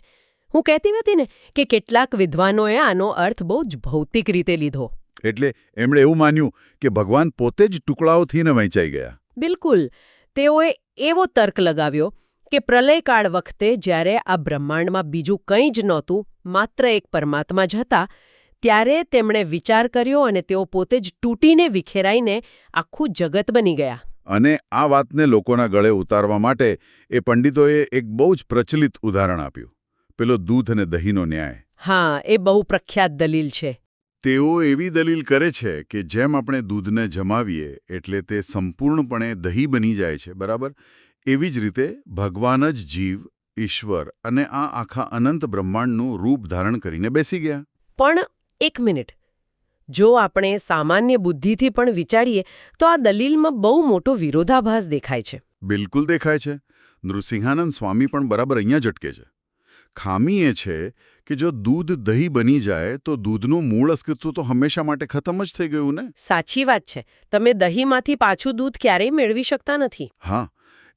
હું કહેતી હતી ને કે કેટલાક વિદ્વાનોએ આનો અર્થ બહુ જ ભૌતિક રીતે લીધો. એટલે એમણે એવું માન્યું કે ભગવાન પોતે જ ટુકડાઓથી વહેંચાઈ ગયા. બિલકુલ. તેઓએ એવો તર્ક લગાવ્યો કે પ્રલયકાળ વખતે જ્યારે આ બ્રહ્માંડમાં બીજું કંઈ જ નહોતું, માત્ર એક પરમાત્મા જ હતા, ત્યારે તેમણે વિચાર કર્યો અને તેઓ પોતે જ તૂટીને વિખેરાઈને આખું જગત બની ગયા. અને આ વાતને લોકોના ગળે ઉતારવા માટે એ પંડિતોએ એક બહુ જ પ્રચલિત ઉદાહરણ આપ્યું, પેલો દૂધ અને દહીંનો ન્યાય. હા, એ બહુ પ્રખ્યાત દલીલ છે. તેઓ એવી દલીલ કરે છે કે જેમ આપણે દૂધને જમાવીએ એટલે તે સંપૂર્ણપણે દહીં બની જાય છે, બરાબર? એવી જ રીતે ભગવાન જ જીવ, ઈશ્વર અને આ આખા અનંત બ્રહ્માંડનું રૂપ ધારણ કરીને બેસી ગયા. પણ એક મિનિટ, જો આપણે સામાન્ય બુદ્ધિથી પણ વિચારીએ તો આ દલીલમાં બહુ મોટો વિરોધાભાસ દેખાય છે. બિલકુલ દેખાય છે. નૃસિંહાનંદ સ્વામી પણ બરાબર અહીંયા જ અટકે છે. ખામી એ છે કે જો દૂધ દહીં બની જાય તો દૂધનું મૂળ અસ્તિત્વ તો હંમેશા માટે ખતમ જ થઈ ગયું ને? સાચી વાત છે. તમે દહીંમાંથી પાછું દૂધ ક્યારેય મેળવી શકતા નથી. હા,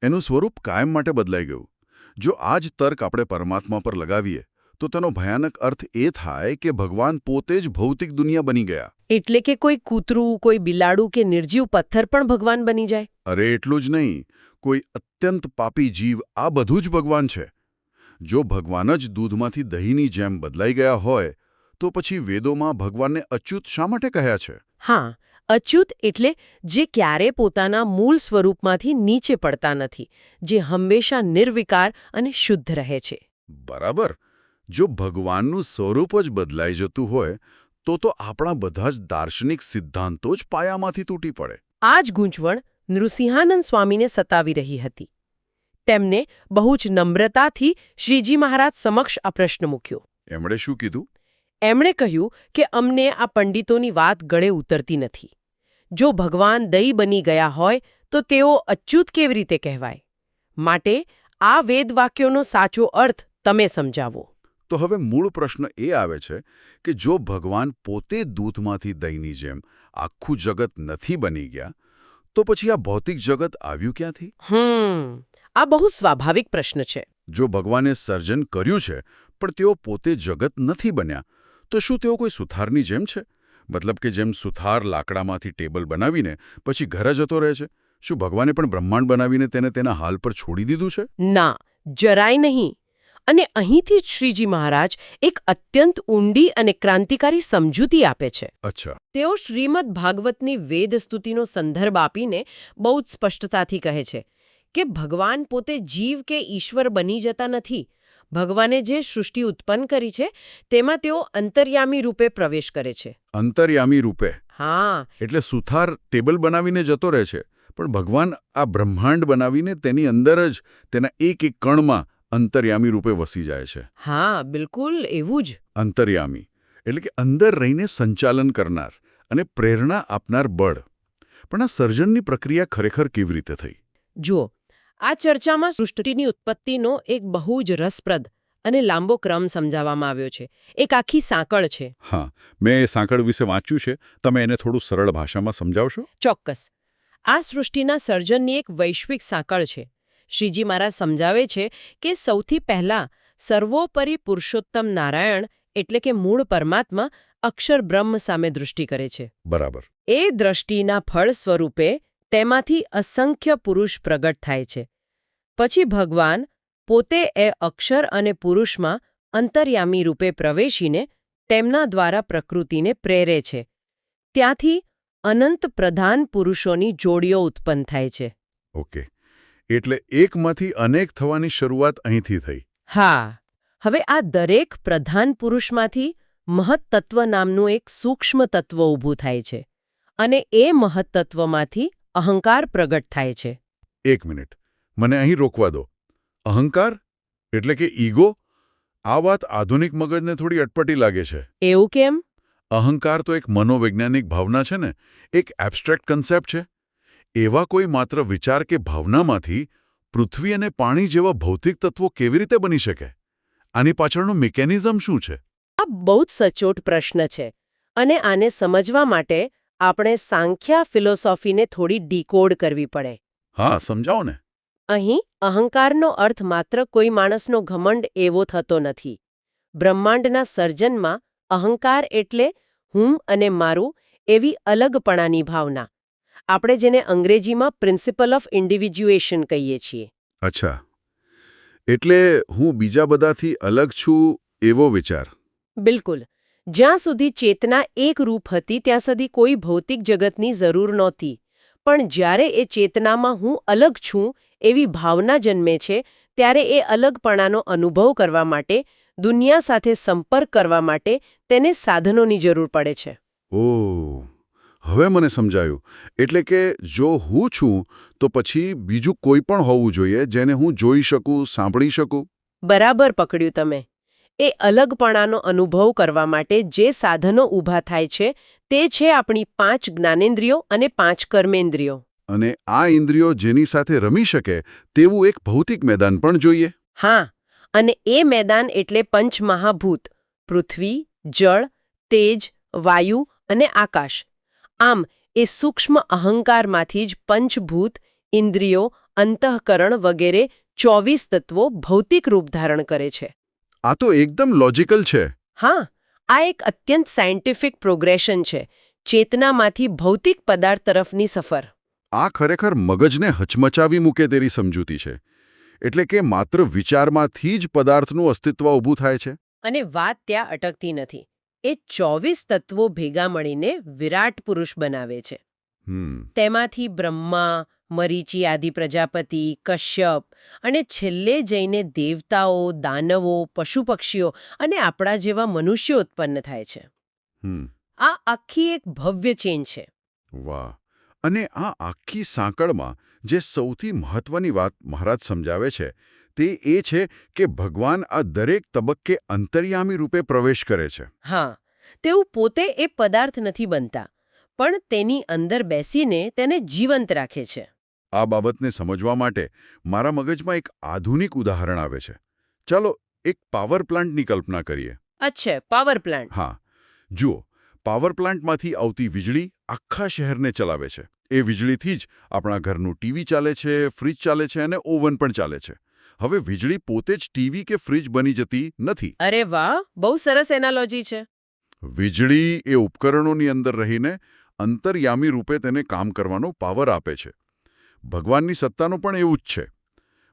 એનું સ્વરૂપ કાયમ માટે બદલાઈ ગયું. જો આ જ તર્ક આપણે પરમાત્મા પર લગાવીએ તો તેનો ભયાનક અર્થ એ થાય કે ભગવાન પોતે જ ભૌતિક દુનિયા બની ગયા. એટલે કે કોઈ કૂતરું, કોઈ બિલાડું કે નિર્જીવ પથ્થર પણ ભગવાન બની જાય? અરે એટલું જ નહીં, કોઈ અત્યંત પાપી જીવ, આ બધું જ ભગવાન છે. જો ભગવાન જ દૂધમાંથી દહીંની જેમ બદલાઈ ગયા હોય તો પછી વેદોમાં ભગવાનને અચ્યુત શા માટે કહ્યા છે? હા, અચ્યુત એટલે જે ક્યારે પોતાના મૂળ સ્વરૂપમાંથી નીચે પડતા નથી, જે હંમેશા નિર્વિકાર અને શુદ્ધ રહે છે. બરાબર. જો ભગવાનનું સ્વરૂપ જ બદલાઈ જતું હોય તો આપણા બધા જ દાર્શનિક સિદ્ધાંતો જ પાયામાંથી તૂટી પડે. આ જ ગૂંચવણ નૃસિંહાનંદ સ્વામીને સતાવી રહી હતી. તેમને બહુ જ નમ્રતાથી શ્રીજી મહારાજ સમક્ષ આ પ્રશ્ન મૂક્યો. એમણે શું કીધું? એમણે કહ્યું કે અમને આ પંડિતોની વાત ગળે ઉતરતી નથી. જો ભગવાન દહીં બની ગયા હોય તો તેઓ અચ્યુત કેવી રીતે કહેવાય? માટે આ વેદવાક્યોનો સાચો અર્થ તમે સમજાવો. તો હવે મૂળ પ્રશ્ન એ આવે છે કે જો ભગવાન પોતે દૂધમાંથી દહીંની જેમ આખું જગત નથી બની ગયા તો પછી આ ભૌતિક જગત આવ્યું ક્યાંથી? આ બહુ સ્વાભાવિક પ્રશ્ન છે. જો ભગવાને સર્જન કર્યું છે પણ તેઓ પોતે જગત નથી બન્યા તો શું તેઓ કોઈ સુથારની જેમ છે? મતલબ કે જેમ સુથાર લાકડામાંથી ટેબલ બનાવીને પછી ઘરે જતો રહે છે, શું ભગવાને પણ બ્રહ્માંડ બનાવીને તેને તેના હાલ પર છોડી દીધું છે? ના, જરાય નહીં. અને અહીંથી જ શ્રીજી મહારાજ એક અત્યંત ઊંડી અને ક્રાંતિકારી સમજૂતી આપે છે. અચ્છા. તેઓ શ્રીમદ ભાગવતની વેદ સ્તુતિનો સંદર્ભ આપીને બહુ જ સ્પષ્ટતાથી કહે છે કે ભગવાન પોતે જીવ કે ઈશ્વર બની જતા નથી. ભગવાને જે સૃષ્ટિ ઉત્પન્ન કરી છે તેમાં તેઓ અંતર્યામી રૂપે પ્રવેશ કરે છે. અંતર્યામી રૂપે? હા. એટલે સુથાર ટેબલ બનાવીને જતો રહે છે પણ ભગવાન આ બ્રહ્માંડ બનાવીને તેની અંદર જ તેના એક એક કણમાં અંતર્યામી રૂપે વસી જાય છે. હા, બિલકુલ એવું જ. અંતર્યામી એટલે કે અંદર રહીને સંચાલન કરનાર અને પ્રેરણા આપનાર બળ. પણ આ સર્જનની પ્રક્રિયા ખરેખર કેવી રીતે થઈ? જુઓ, આ ચર્ચામાં સૃષ્ટિની ઉત્પત્તિનો એક બહુ જ રસપ્રદ અને લાંબો ક્રમ સમજાવવામાં આવ્યો છે. એક આખી સાંકળ છે. હા, મેં એ સાંકળ વિશે વાંચ્યું છે. તમે એને થોડું સરળ ભાષામાં સમજાવશો? ચોક્કસ. આ સૃષ્ટિના સર્જનની એક વૈશ્વિક સાંકળ છે. શ્રીજી મહારાજ સમજાવે છે કે સૌથી પહેલા સર્વોપરી પુરુષોત્તમ નારાયણ એટલે કે મૂળ પરમાત્મા અક્ષર બ્રહ્મ સામે દૃષ્ટિ કરે છે. બરાબર. એ દ્રષ્ટિના ફળ સ્વરૂપે તેમાંથી અસંખ્ય પુરુષ પ્રગટ થાય છે. પછી ભગવાન પોતે એ અક્ષર અને પુરુષમાં અંતર્યામી રૂપે પ્રવેશીને તેમના દ્વારા પ્રકૃતિને પ્રેરે છે. ત્યાંથી અનંત પ્રધાન પુરુષોની જોડીઓ ઉત્પન્ન થાય છે. ઓકે. એટલે એકમાંથી અનેક થવાની શરૂઆત અહીંથી થઈ. હા. હવે આ દરેક પ્રધાન પુરુષમાંથી મહત્તત્વ નામનું એક સૂક્ષ્મ તત્વ ઊભું થાય છે અને એ મહત્તત્વમાંથી અહંકાર પ્રગટ થાય છે. એક મિનિટ, મને અહીં રોકવા દો. અહંકાર એટલે કે ઈગો? આ વાત આધુનિક મગજને થોડી અટપટી લાગે છે. એવું કેમ? અહંકાર તો એક મનોવૈજ્ઞાનિક ભાવના છે ને, એક એબ્સ્ટ્રેક્ટ કન્સેપ્ટ છે. એવા કોઈ માત્ર વિચાર કે ભાવનામાંથી પૃથ્વી અને પાણી જેવા ભૌતિક તત્વો કેવી રીતે બની શકે? આની પાછળનું મિકેનિઝમ શું છે? આ બહુ જ સચોટ પ્રશ્ન છે અને આને સમજવા માટે આપણે સાંખ્યા ફિલોસોફીને થોડી ડીકોડ કરવી પડે. હા, સમજાવો ને. અહીં અહંકારનો અર્થ માત્ર કોઈ માણસનો ઘમંડ એવો થતો નથી. બ્રહ્માંડના સર્જનમાં અહંકાર એટલે હું અને મારું એવી અલગપણાની ભાવના. આપણે જેને અંગ્રેજીમાં પ્રિન્સિપલ ઓફ ઇન્ડિવિજ્યુએશન કહીએ છીએ. અચ્છા. એટલે હું બીજા બધાથી અલગ છું એવો વિચાર. બિલકુલ. જ્યાં સુધી ચેતના એક રૂપ હતી ત્યાં સુધી કોઈ ભૌતિક જગતની જરૂર નહોતી. પણ જ્યારે એ ચેતનામાં હું અલગ છું એવી ભાવના જન્મે છે ત્યારે એ અલગપણાનો અનુભવ કરવા માટે, દુનિયા સાથે સંપર્ક કરવા માટે તેને સાધનોની જરૂર પડે છે. ઓહ, હવે મને સમજાયું. એટલે કે જો હું છું તો પછી બીજું કોઈ પણ હોવું જોઈએ જેને હું જોઈ શકું, સાંભળી શકું. બરાબર પકડ્યું તમે. એ અલગપણાનો અનુભવ કરવા માટે જે સાધનો ઊભા થાય છે તે છે આપણી 5 જ્ઞાનેન્દ્રિયો અને 5 કર્મેન્દ્રિયો. અને આ ઇન્દ્રિયો જેની સાથે રમી શકે તેવું એક ભૌતિક મેદાન પણ જોઈએ. હા, અને એ મેદાન એટલે પંચમહાભૂત: પૃથ્વી, જળ, તેજ, વાયુ અને આકાશ. આમ એ સૂક્ષ્મ અહંકારમાંથી જ પંચભૂત, ઇન્દ્રિયો, અંતઃકરણ વગેરે 24 તત્વો ભૌતિક રૂપ ધારણ કરે છે. આ તો એકદમ લોજિકલ છે. હા, આ એક અત્યંત સાયન્ટિફિક પ્રોગ્રેશન છે, ચેતનામાંથી ભૌતિક પદાર્થ તરફની સફર. આ ખરેખર મગજને હચમચાવી મૂકે તેરી સમજૂતી છે. એટલે કે માત્ર વિચારમાંથી જ પદાર્થનું અસ્તિત્વ ઊભું થાય છે. અને વાત ત્યાં અટકતી નથી. એ 24 તત્વો ભેગા મળીને વિરાટ પુરુષ બનાવે છે. તેમાંથી બ્રહ્મા, મરીચી આદિ પ્રજાપતિ, કશ્યપ અને છેલ્લે જઈને દેવતાઓ, દાનવો, પશુ પક્ષીઓ અને આપણા જેવા મનુષ્યો ઉત્પન્ન થાય છે. આ આખી એક ભવ્ય ચેન છે. વાહ! અને આ આખી સાંકળમાં જે સૌથી મહત્વની વાત મહારાજ સમજાવે છે તે એ છે કે ભગવાન આ દરેક તબક્કે અંતર્યામી રૂપે પ્રવેશ કરે છે. હા, તેઓ પોતે એ પદાર્થ નથી બનતા, પણ તેની અંદર બેસીને તેને જીવંત રાખે છે. આ બાબતને સમજવા માટે મારા મગજમાં એક આધુનિક ઉદાહરણ આવે છે. ચાલો એક પાવર પ્લાન્ટની કલ્પના કરીએ. અચ્છા, પાવર પ્લાન્ટ. હા, જુઓ, પાવર પ્લાન્ટમાંથી આવતી વીજળી આખા શહેરને ચલાવે છે. એ વીજળીથી જ આપણા ઘરનું ટીવી ચાલે છે, ફ્રિજ ચાલે છે અને ઓવન પણ ચાલે છે. હવે વીજળી પોતે જ ટીવી કે ફ્રિજ બની જતી નથી. અરે વાહ, બહુ સરસ એનાલોજી છે. વીજળી એ ઉપકરણોની અંદર રહીને અંતર્યામી રૂપે તેને કામ કરવાનો પાવર આપે છે. ભગવાનની સત્તાનું પણ એવું જ છે.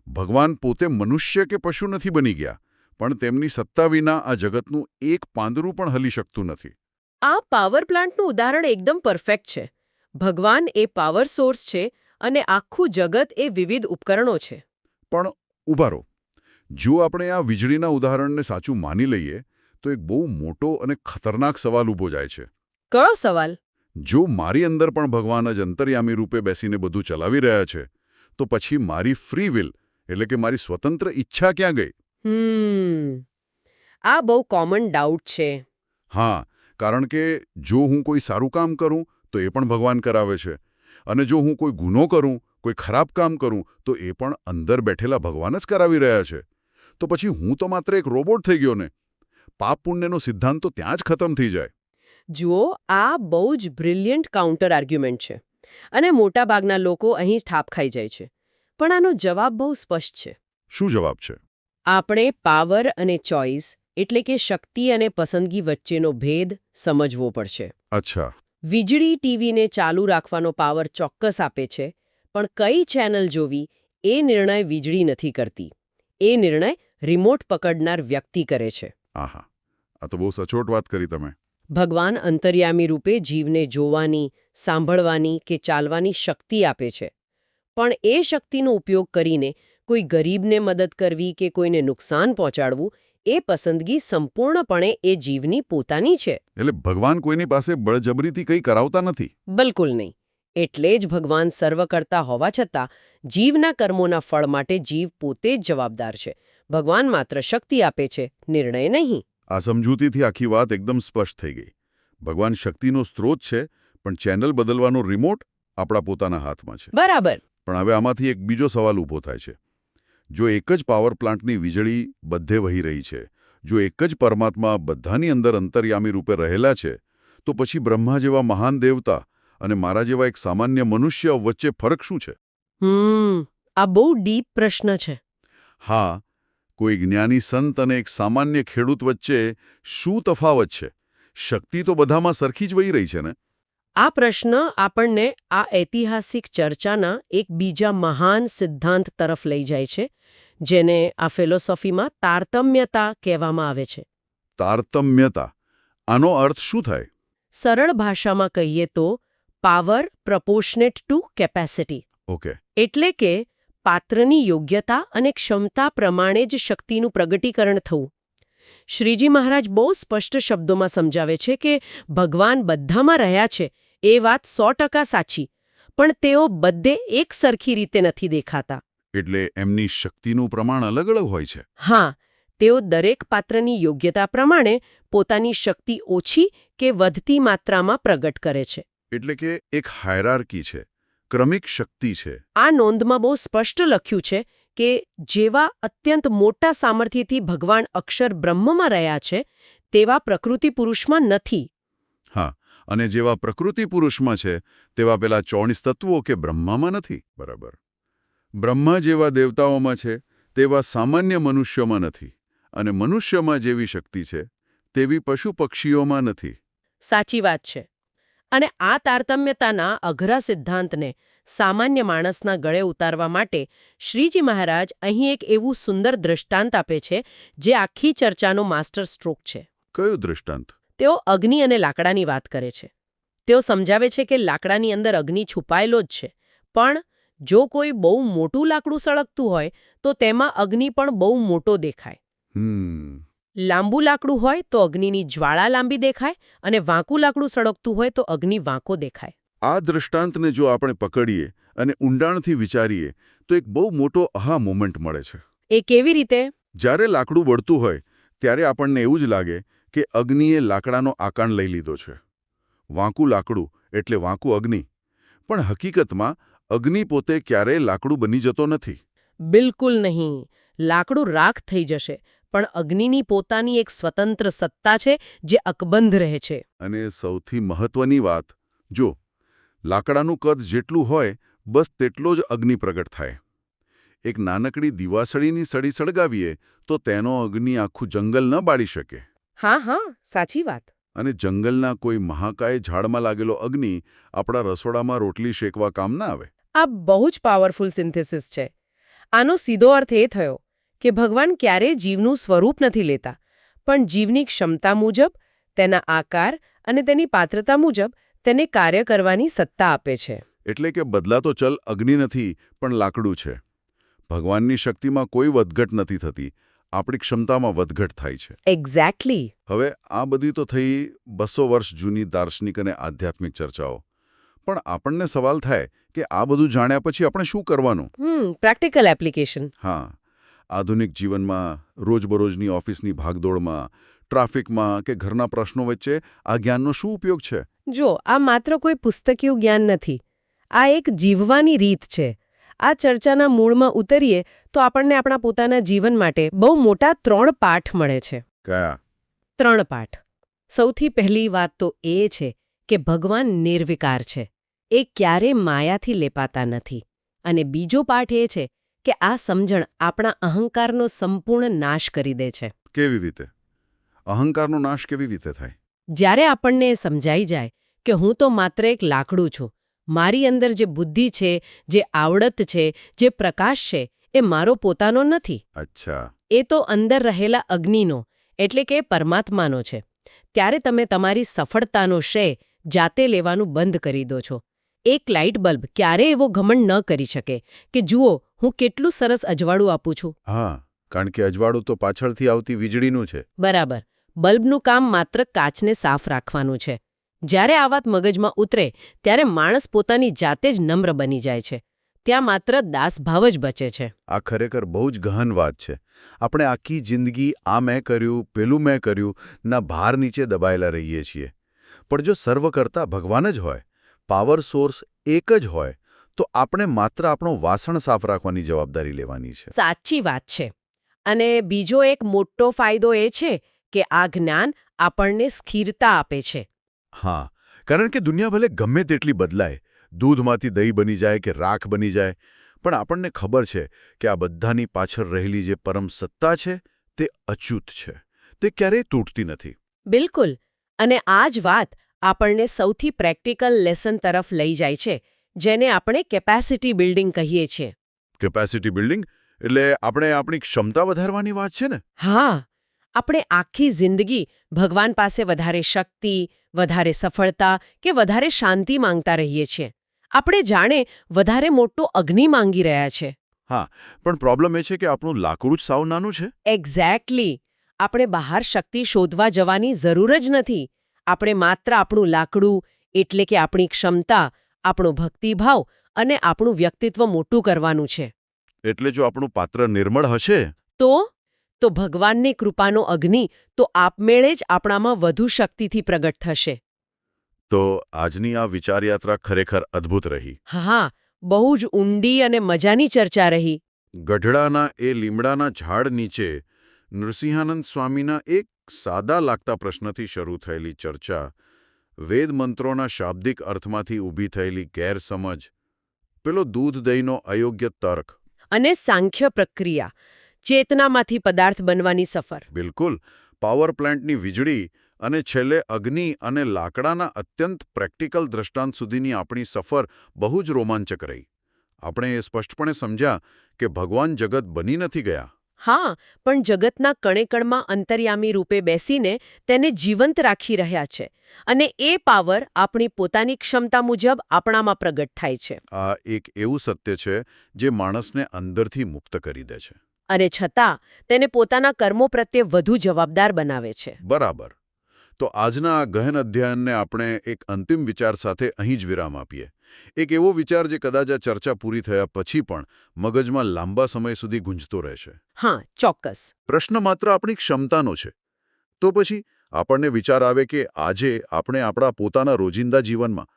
ભગવાન પોતે મનુષ્ય કે પશુ નથી બની ગયા, પણ તેમની સત્તા વિના આ જગતનું એક પાંદડું પણ હલી શકતું નથી. આ પાવર પ્લાન્ટનું ઉદાહરણ એકદમ પરફેક્ટ છે. ભગવાન એ પાવર સોર્સ છે અને આખું જગત એ વિવિધ ઉપકરણો છે. પણ ઊભા રહો. જો આપણે આ વીજળીના ઉદાહરણને સાચું માની લઈએ તો એક બહુ મોટો અને ખતરનાક સવાલ ઊભો જાય છે. કયો સવાલ? જો મારી અંદર પણ ભગવાન જ અંતર્યામી રૂપે બેસીને બધું ચલાવી રહ્યા છે, તો પછી મારી ફ્રી વિલ એટલે કે મારી સ્વતંત્ર ઈચ્છા ક્યાં ગઈ? આ બહુ કોમન ડાઉટ છે. હા, કારણ કે જો હું કોઈ સારું કામ કરું તો એ પણ ભગવાન કરાવે છે, અને જો હું કોઈ ગુનો કરું, કોઈ ખરાબ કામ કરું તો એ પણ અંદર બેઠેલા ભગવાન જ કરાવી રહ્યા છે. તો પછી હું તો માત્ર એક રોબોટ થઈ ગયો ને? પાપ પુણ્યનો સિદ્ધાંત તો ત્યાં જ ખતમ થઈ જાય. જુઓ, આ બહુ જ બ્રિલિયન્ટ કાઉન્ટર આર્ગ્યુમેન્ટ છે અને મોટાભાગના લોકો અહીં જ ઠાપ ખાઈ જાય છે. પણ આનો જવાબ બહુ સ્પષ્ટ છે. શું જવાબ છે? આપણે પાવર અને ચોઇસ એટલે કે શક્તિ અને પસંદગી વચ્ચેનો ભેદ સમજવો પડશે. અચ્છા. વીજળી ટીવીને ચાલુ રાખવાનો પાવર ચોક્કસ આપે છે, પણ કઈ ચેનલ જોવી એ નિર્ણય વીજળી નથી કરતી. એ નિર્ણય રિમોટ પકડનાર વ્યક્તિ કરે છે. આહા, આ તો બહુ સચોટ વાત કરી તમે. ભગવાન અંતર્યામી રૂપે જીવને જોવાની, સાંભળવાની કે ચાલવાની શક્તિ આપે છે. પણ એ શક્તિનો ઉપયોગ કરીને કોઈ ગરીબને મદદ કરવી કે કોઈને નુકસાન પહોંચાડવું એ પસંદગી સંપૂર્ણપણે એ જીવની પોતાની છે. એટલે ભગવાન કોઈની પાસે બળજબરીથી કંઈ કરાવતા નથી? બિલકુલ નહીં. એટલે જ ભગવાન સર્વકર્તા હોવા છતાં જીવના કર્મોના ફળ માટે જીવ પોતે જ જવાબદાર છે. ભગવાન માત્ર શક્તિ આપે છે, નિર્ણય નહીં. આ સમજૂતીથી આખી વાત એકદમ સ્પષ્ટ થઈ ગઈ. ભગવાન શક્તિનો સ્ત્રોત છે, પણ ચેનલ બદલવાનો રિમોટ આપણા પોતાના હાથમાં છે. બરાબર. પણ હવે આમાંથી એક બીજો સવાલ ઊભો થાય છે. જો એક જ પાવર પ્લાન્ટની વીજળી બધે વહી રહી છે, જો એક જ પરમાત્મા બધાની અંદર અંતર્યામી રૂપે રહેલા છે, તો પછી બ્રહ્મા જેવા મહાન દેવતા અને મારા જેવા એક સામાન્ય મનુષ્ય વચ્ચે ફરક શું છે? આ બહુ ડીપ પ્રશ્ન છે. હા, કોઈ જ્ઞાની સંત અને એક સામાન્ય ખેડૂત વચ્ચે શું તફાવત છે? શક્તિ તો બધામાં સરખી જ વહી રહી છે ને? આ પ્રશ્ન આપણને આ ઐતિહાસિક ચર્ચાના એક બીજા મહાન સિદ્ધાંત તરફ લઈ જાય છે, જેને આ ફિલોસોફીમાં તારતમ્યતા કહેવામાં આવે છે. તારતમ્યતા. આનો અર્થ શું થાય? સરળ ભાષામાં કહીએ તો પાવર પ્રપોર્શનેટ ટુ કેપેસિટી. ઓકે. એટલે કે પાત્રની યોગ્યતા અને ક્ષમતા પ્રમાણે જ શક્તિનું પ્રગટીકરણ થવું. શ્રીજી મહારાજ બહુ સ્પષ્ટ શબ્દોમાં સમજાવે છે કે ભગવાન બધામાં રહ્યા છે એ વાત 100% સાચી, પણ તેઓ બધે એક સરખી રીતે નથી દેખાતા. એટલે એમની શક્તિનું પ્રમાણ અલગ અલગ હોય છે. હા, તેઓ દરેક પાત્રની યોગ્યતા પ્રમાણે પોતાની શક્તિ ઓછી કે વધતી માત્રામાં પ્રગટ કરે છે. એટલે કે એક હાયરાર્કી છે, ક્રમિક શક્તિ છે. આ નોંધમાં બહુ સ્પષ્ટ લખ્યું છે કે જેવા અત્યંત મોટા સામર્થ્યથી ભગવાન અક્ષર બ્રહ્મમાં રહ્યા છે તેવા પ્રકૃતિ પુરુષમાં નથી. હા, અને જેવા પ્રકૃતિ પુરુષમાં છે તેવા પેલા 24 તત્વો કે બ્રહ્મામાં નથી. બરાબર. બ્રહ્મા જેવા દેવતાઓમાં છે તેવા સામાન્ય મનુષ્યોમાં નથી, અને મનુષ્યમાં જેવી શક્તિ છે તેવી પશુ પક્ષીઓમાં નથી. સાચી વાત છે. અને આ તારતમ્યતાના અઘરા સિદ્ધાંતને સામાન્ય માણસના ગળે ઉતારવા માટે શ્રીજી મહારાજ અહીં એક એવું સુંદર દૃષ્ટાંત આપે છે જે આખી ચર્ચાનો માસ્ટર સ્ટ્રોક છે. કયું દૃષ્ટાંત? તેઓ અગ્નિ અને લાકડાની વાત કરે છે. તેઓ સમજાવે છે કે લાકડાની અંદર અગ્નિ છુપાયેલો જ છે, પણ જો કોઈ બહુ મોટું લાકડું સળગતું હોય તો તેમાં અગ્નિ પણ બહુ મોટો દેખાય. લાંબુ લાકડું હોય તો અગ્નિની જ્વાળા લાંબી દેખાય, અને વાંકું લાકડું સળગતું હોય તો અગ્નિ વાંકો દેખાય. આ દૃષ્ટાંતને જો આપણે પકડીએ અને ઊંડાણથી વિચારીએ તો એક બહુ મોટો આહા મોમેન્ટ મળે છે. એ કેવી રીતે? જ્યારે લાકડું બળતું હોય ત્યારે આપણને એવું જ લાગે કે અગ્નિએ લાકડાનો આકાર લઈ લીધો છે. વાંકું લાકડું એટલે વાંકું અગ્નિ. પણ હકીકતમાં અગ્નિ પોતે ક્યારેય લાકડું બની જતો નથી. બિલકુલ નહીં. લાકડું રાખ થઈ જશે, પણ અગ્નિની પોતાની એક સ્વતંત્ર સત્તા છે જે અકબંધ રહે છે. અને સૌથી મહત્વની વાત, જો લાકડાનું કદ જેટલું હોય બસ તેટલો જ અગ્નિ પ્રગટ થાય. એક નાનકડી દીવાસળીની સળી સળગાવીએ તો તેનો અગ્નિ આખું જંગલ ન બાળી શકે. હા, સાચી વાત. અને જંગલના કોઈ મહાકાય ઝાડમાં લાગેલો અગ્નિ આપણા રસોડામાં રોટલી શેકવા કામ ના આવે. આ બહુ જ પાવરફુલ સિન્થેસિસ છે. આનો સીધો અર્થ એ થયો કે ભગવાન ક્યારેય જીવનું સ્વરૂપ નથી લેતા, પણ જીવની ક્ષમતા મુજબ, તેના આકાર અને તેની પાત્રતા મુજબ તેને કાર્ય કરવાની સત્તા આપે છે. એટલે કે બદલાતો ચલ અગ્નિ નથી, પણ લાકડું છે. ભગવાનની શક્તિમાં કોઈ વધઘટ નથી થતી, આપણી ક્ષમતામાં વધઘટ થાય છે. એક્ઝેક્ટલી. હવે આ બધી તો થઈ 200 વર્ષ જૂની દાર્શનિક અને આધ્યાત્મિક ચર્ચાઓ. પણ આપણને સવાલ થાય કે આ બધું જાણ્યા પછી આપણે શું કરવાનું? Practical application. હા, આધુનિક જીવનમાં, રોજબરોજની ઓફિસની ભાગદોડમાં, ટ્રાફિકમાં કે ઘરના પ્રશ્નો વચ્ચે આ જ્ઞાનનો શું ઉપયોગ છે? જો, આ માત્ર કોઈ પુસ્તકીય જ્ઞાન નથી. આ એક જીવવાની રીત છે. આ ચર્ચાના મૂળમાં ઉતરીએ તો આપણને આપણા પોતાના જીવન માટે બહુ મોટા 3 પાઠ મળે છે. કયા? 3 પાઠ. સૌથી પહેલી વાત તો એ છે કે ભગવાન નિર્વિકાર છે. એ ક્યારેય માયાથી લેપાતા નથી. અને બીજો પાઠ એ છે કે આ સમજણ આપણા અહંકારનો સંપૂર્ણ નાશ કરી દે છે. કેવી રીતે? અહંકારનો નાશ કેવી રીતે થાય? જ્યારે આપણને સમજાઈ જાય કે હું તો માત્ર એક લાકડું છું, મારી અંદર જે બુદ્ધિ છે, જે આવડત છે, જે પ્રકાશ છે, એ મારો પોતાનો નથી. અચ્છા. એ તો અંદર રહેલા અગ્નિનો, એટલે કે પરમાત્માનો છે. ત્યારે તમે તમારી સફળતાનો શ્રેય જાતે લેવાનું બંધ કરી દો છો. એક લાઇટ બલ્બ ક્યારેય એવો ઘમંડ ન કરી શકે કે જુઓ હું કેટલું સરસ અજવાળું આપું છું. હા, કારણ કે અજવાળું તો પાછળથી આવતી વીજળીનું છે. બરાબર. બલ્બનું કામ માત્ર કાચને સાફ રાખવાનું છે. જ્યારે આ વાત મગજમાં ઉતરે ત્યારે માણસ પોતાની જાતે જ નમ્ર બની જાય છે. ત્યાં માત્ર દાસભાવ જ બચે છે. આ ખરેખર બહુ જ ગહન વાત છે. આપણે આખી જિંદગી આ મેં કર્યું, પેલું મેં કર્યું ના ભાર નીચે દબાયેલા રહીએ છીએ. પણ જો સર્વ કરતા ભગવાન જ હોય, પાવર સોર્સ એક જ હોય, તો આપણે માત્ર આપણો વાસણ સાફ રાખવાની જવાબદારી લેવાની છે. સાચી વાત છે. અને બીજો એક મોટો ફાયદો એ છે કે આ જ્ઞાન આપણને સ્થિરતા આપે છે. હા, કારણ કે દુનિયા ભલે ગમે તેટલી બદલાય, દૂધમાંથી દહીં બની જાય કે રાખ બની જાય, પણ આપણને ખબર છે કે આ બધાની પાછળ રહેલી જે પરમ સત્તા છે તે અચ્યુત છે. તે ક્યારેય તૂટતી નથી. બિલકુલ. અને આ જ વાત આપણને સૌથી પ્રેક્ટિકલ લેસન તરફ લઈ જાય છે, જેને આપણે કેપેસિટી બિલ્ડિંગ કહીએ છીએ. કેપેસિટી બિલ્ડિંગ એટલે આપણે આપણી ક્ષમતા વધારવાની વાત છે ને? હા. આપણે આખી જિંદગી ભગવાન પાસે વધારે શક્તિ, વધારે સફળતા કે વધારે શાંતિ માંગતા રહીએ છીએ. આપણે જાણે વધારે મોટો અગ્નિ માંગી રહ્યા છે. હા, પણ પ્રોબ્લેમ એ છે કે આપણું લાકડું જ સાવ નાનું છે. એક્ઝેક્ટલી. આપણે બહાર શક્તિ શોધવા જવાની જરૂર જ નથી. આપણે માત્ર આપણું લાકડું એટલે કે આપણી ક્ષમતા, આપણો ભક્તિભાવ અને આપણું વ્યક્તિત્વ મોટું કરવાનું છે. એટલે જો આપણું પાત્ર નિર્મળ હશે તો ભગવાનની કૃપાનો અગ્નિ તો આપમેળે જ આપણામાં વધુ શક્તિથી પ્રગટ થશે. તો આજની આ વિચારયાત્રા ખરેખર અદ્ભુત રહી. હા, બહુ જ ઊંડી અને મજાની ચર્ચા રહી. ગઢડાના એ લીમડાના ઝાડ નીચે નૃસિંહાનંદ સ્વામીના એક સાદા લાગતા પ્રશ્નથી શરૂ થયેલી ચર્ચા, વેદ મંત્રોના શાબ્દિક અર્થમાંથી ઊભી થયેલી ગેરસમજ, પેલો દૂધ દહીંનો અયોગ્ય તર્ક, અને સાંખ્ય પ્રક્રિયા, ચેતનામાંથી પદાર્થ બનવાની સફર. બિલકુલ, પાવર પ્લાન્ટની વીજળી અને છેલ્લે અગ્નિ અને લાકડાના અત્યંત પ્રેક્ટિકલ દ્રષ્ટાંત સુધીની આપણી સફર બહુ જ રોમાંચક રહી. આપણે એ સ્પષ્ટપણે સમજ્યા કે ભગવાન જગત બની નથી ગયા. હા, પણ જગતના કણેકણમાં અંતર્યામી રૂપે બેસીને તેને જીવંત રાખી રહ્યા છે. અને એ પાવર આપણી પોતાની ક્ષમતા મુજબ આપણામાં પ્રગટ થાય છે. આ એક એવું સત્ય છે જે માણસને અંદરથી મુક્ત કરી દે છે. અને છતાં તેને પોતાના કર્મો પ્રત્યે વધુ જવાબદાર બનાવે છે. બરાબર. તો આજના આ ગહન અધ્યયનને આપણે એક અંતિમ વિચાર સાથે અહીં જ વિરામ આપીએ. એક એવો વિચાર જે કદાચ આ ચર્ચા પૂરી થયા પછી પણ મગજમાં લાંબા સમય સુધી ગુંજતો રહેશે. હા, ચોક્કસ. પ્રશ્ન માત્ર આપણી ક્ષમતાનો છે. તો પછી આપણને વિચાર આવે કે આજે આપણે આપણા પોતાના રોજિંદા જીવનમાં,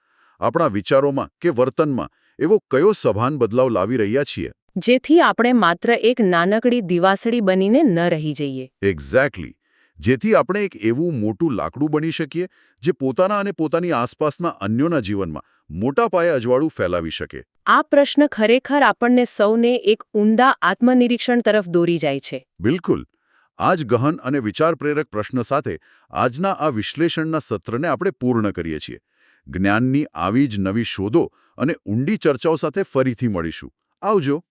આપણા વિચારોમાં કે વર્તનમાં એવો કયો સભાન બદલાવ લાવી રહ્યા છીએ? જેથી આપણે માત્ર એક નાનકડી દિવાસળી બનીને ન રહી જઈએ. એક્ઝેક્ટલી. જેથી આપણે એક એવું મોટું લાકડું બની શકીએ જે પોતાના અને પોતાની આસપાસના અન્યોના જીવનમાં મોટા પાયે અજવાળું ફેલાવી શકે. આ પ્રશ્ન ખરેખર આપણને સૌને એક ઊંડા આત્મનિરીક્ષણ તરફ દોરી જાય છે. બિલકુલ. આ જ ગહન અને વિચાર પ્રેરક પ્રશ્ન સાથે આજના આ વિશ્લેષણના સત્રને આપણે પૂર્ણ કરીએ છીએ. જ્ઞાનની આવી જ નવી શોધો અને ઊંડી ચર્ચાઓ સાથે ફરીથી મળીશું. આવજો.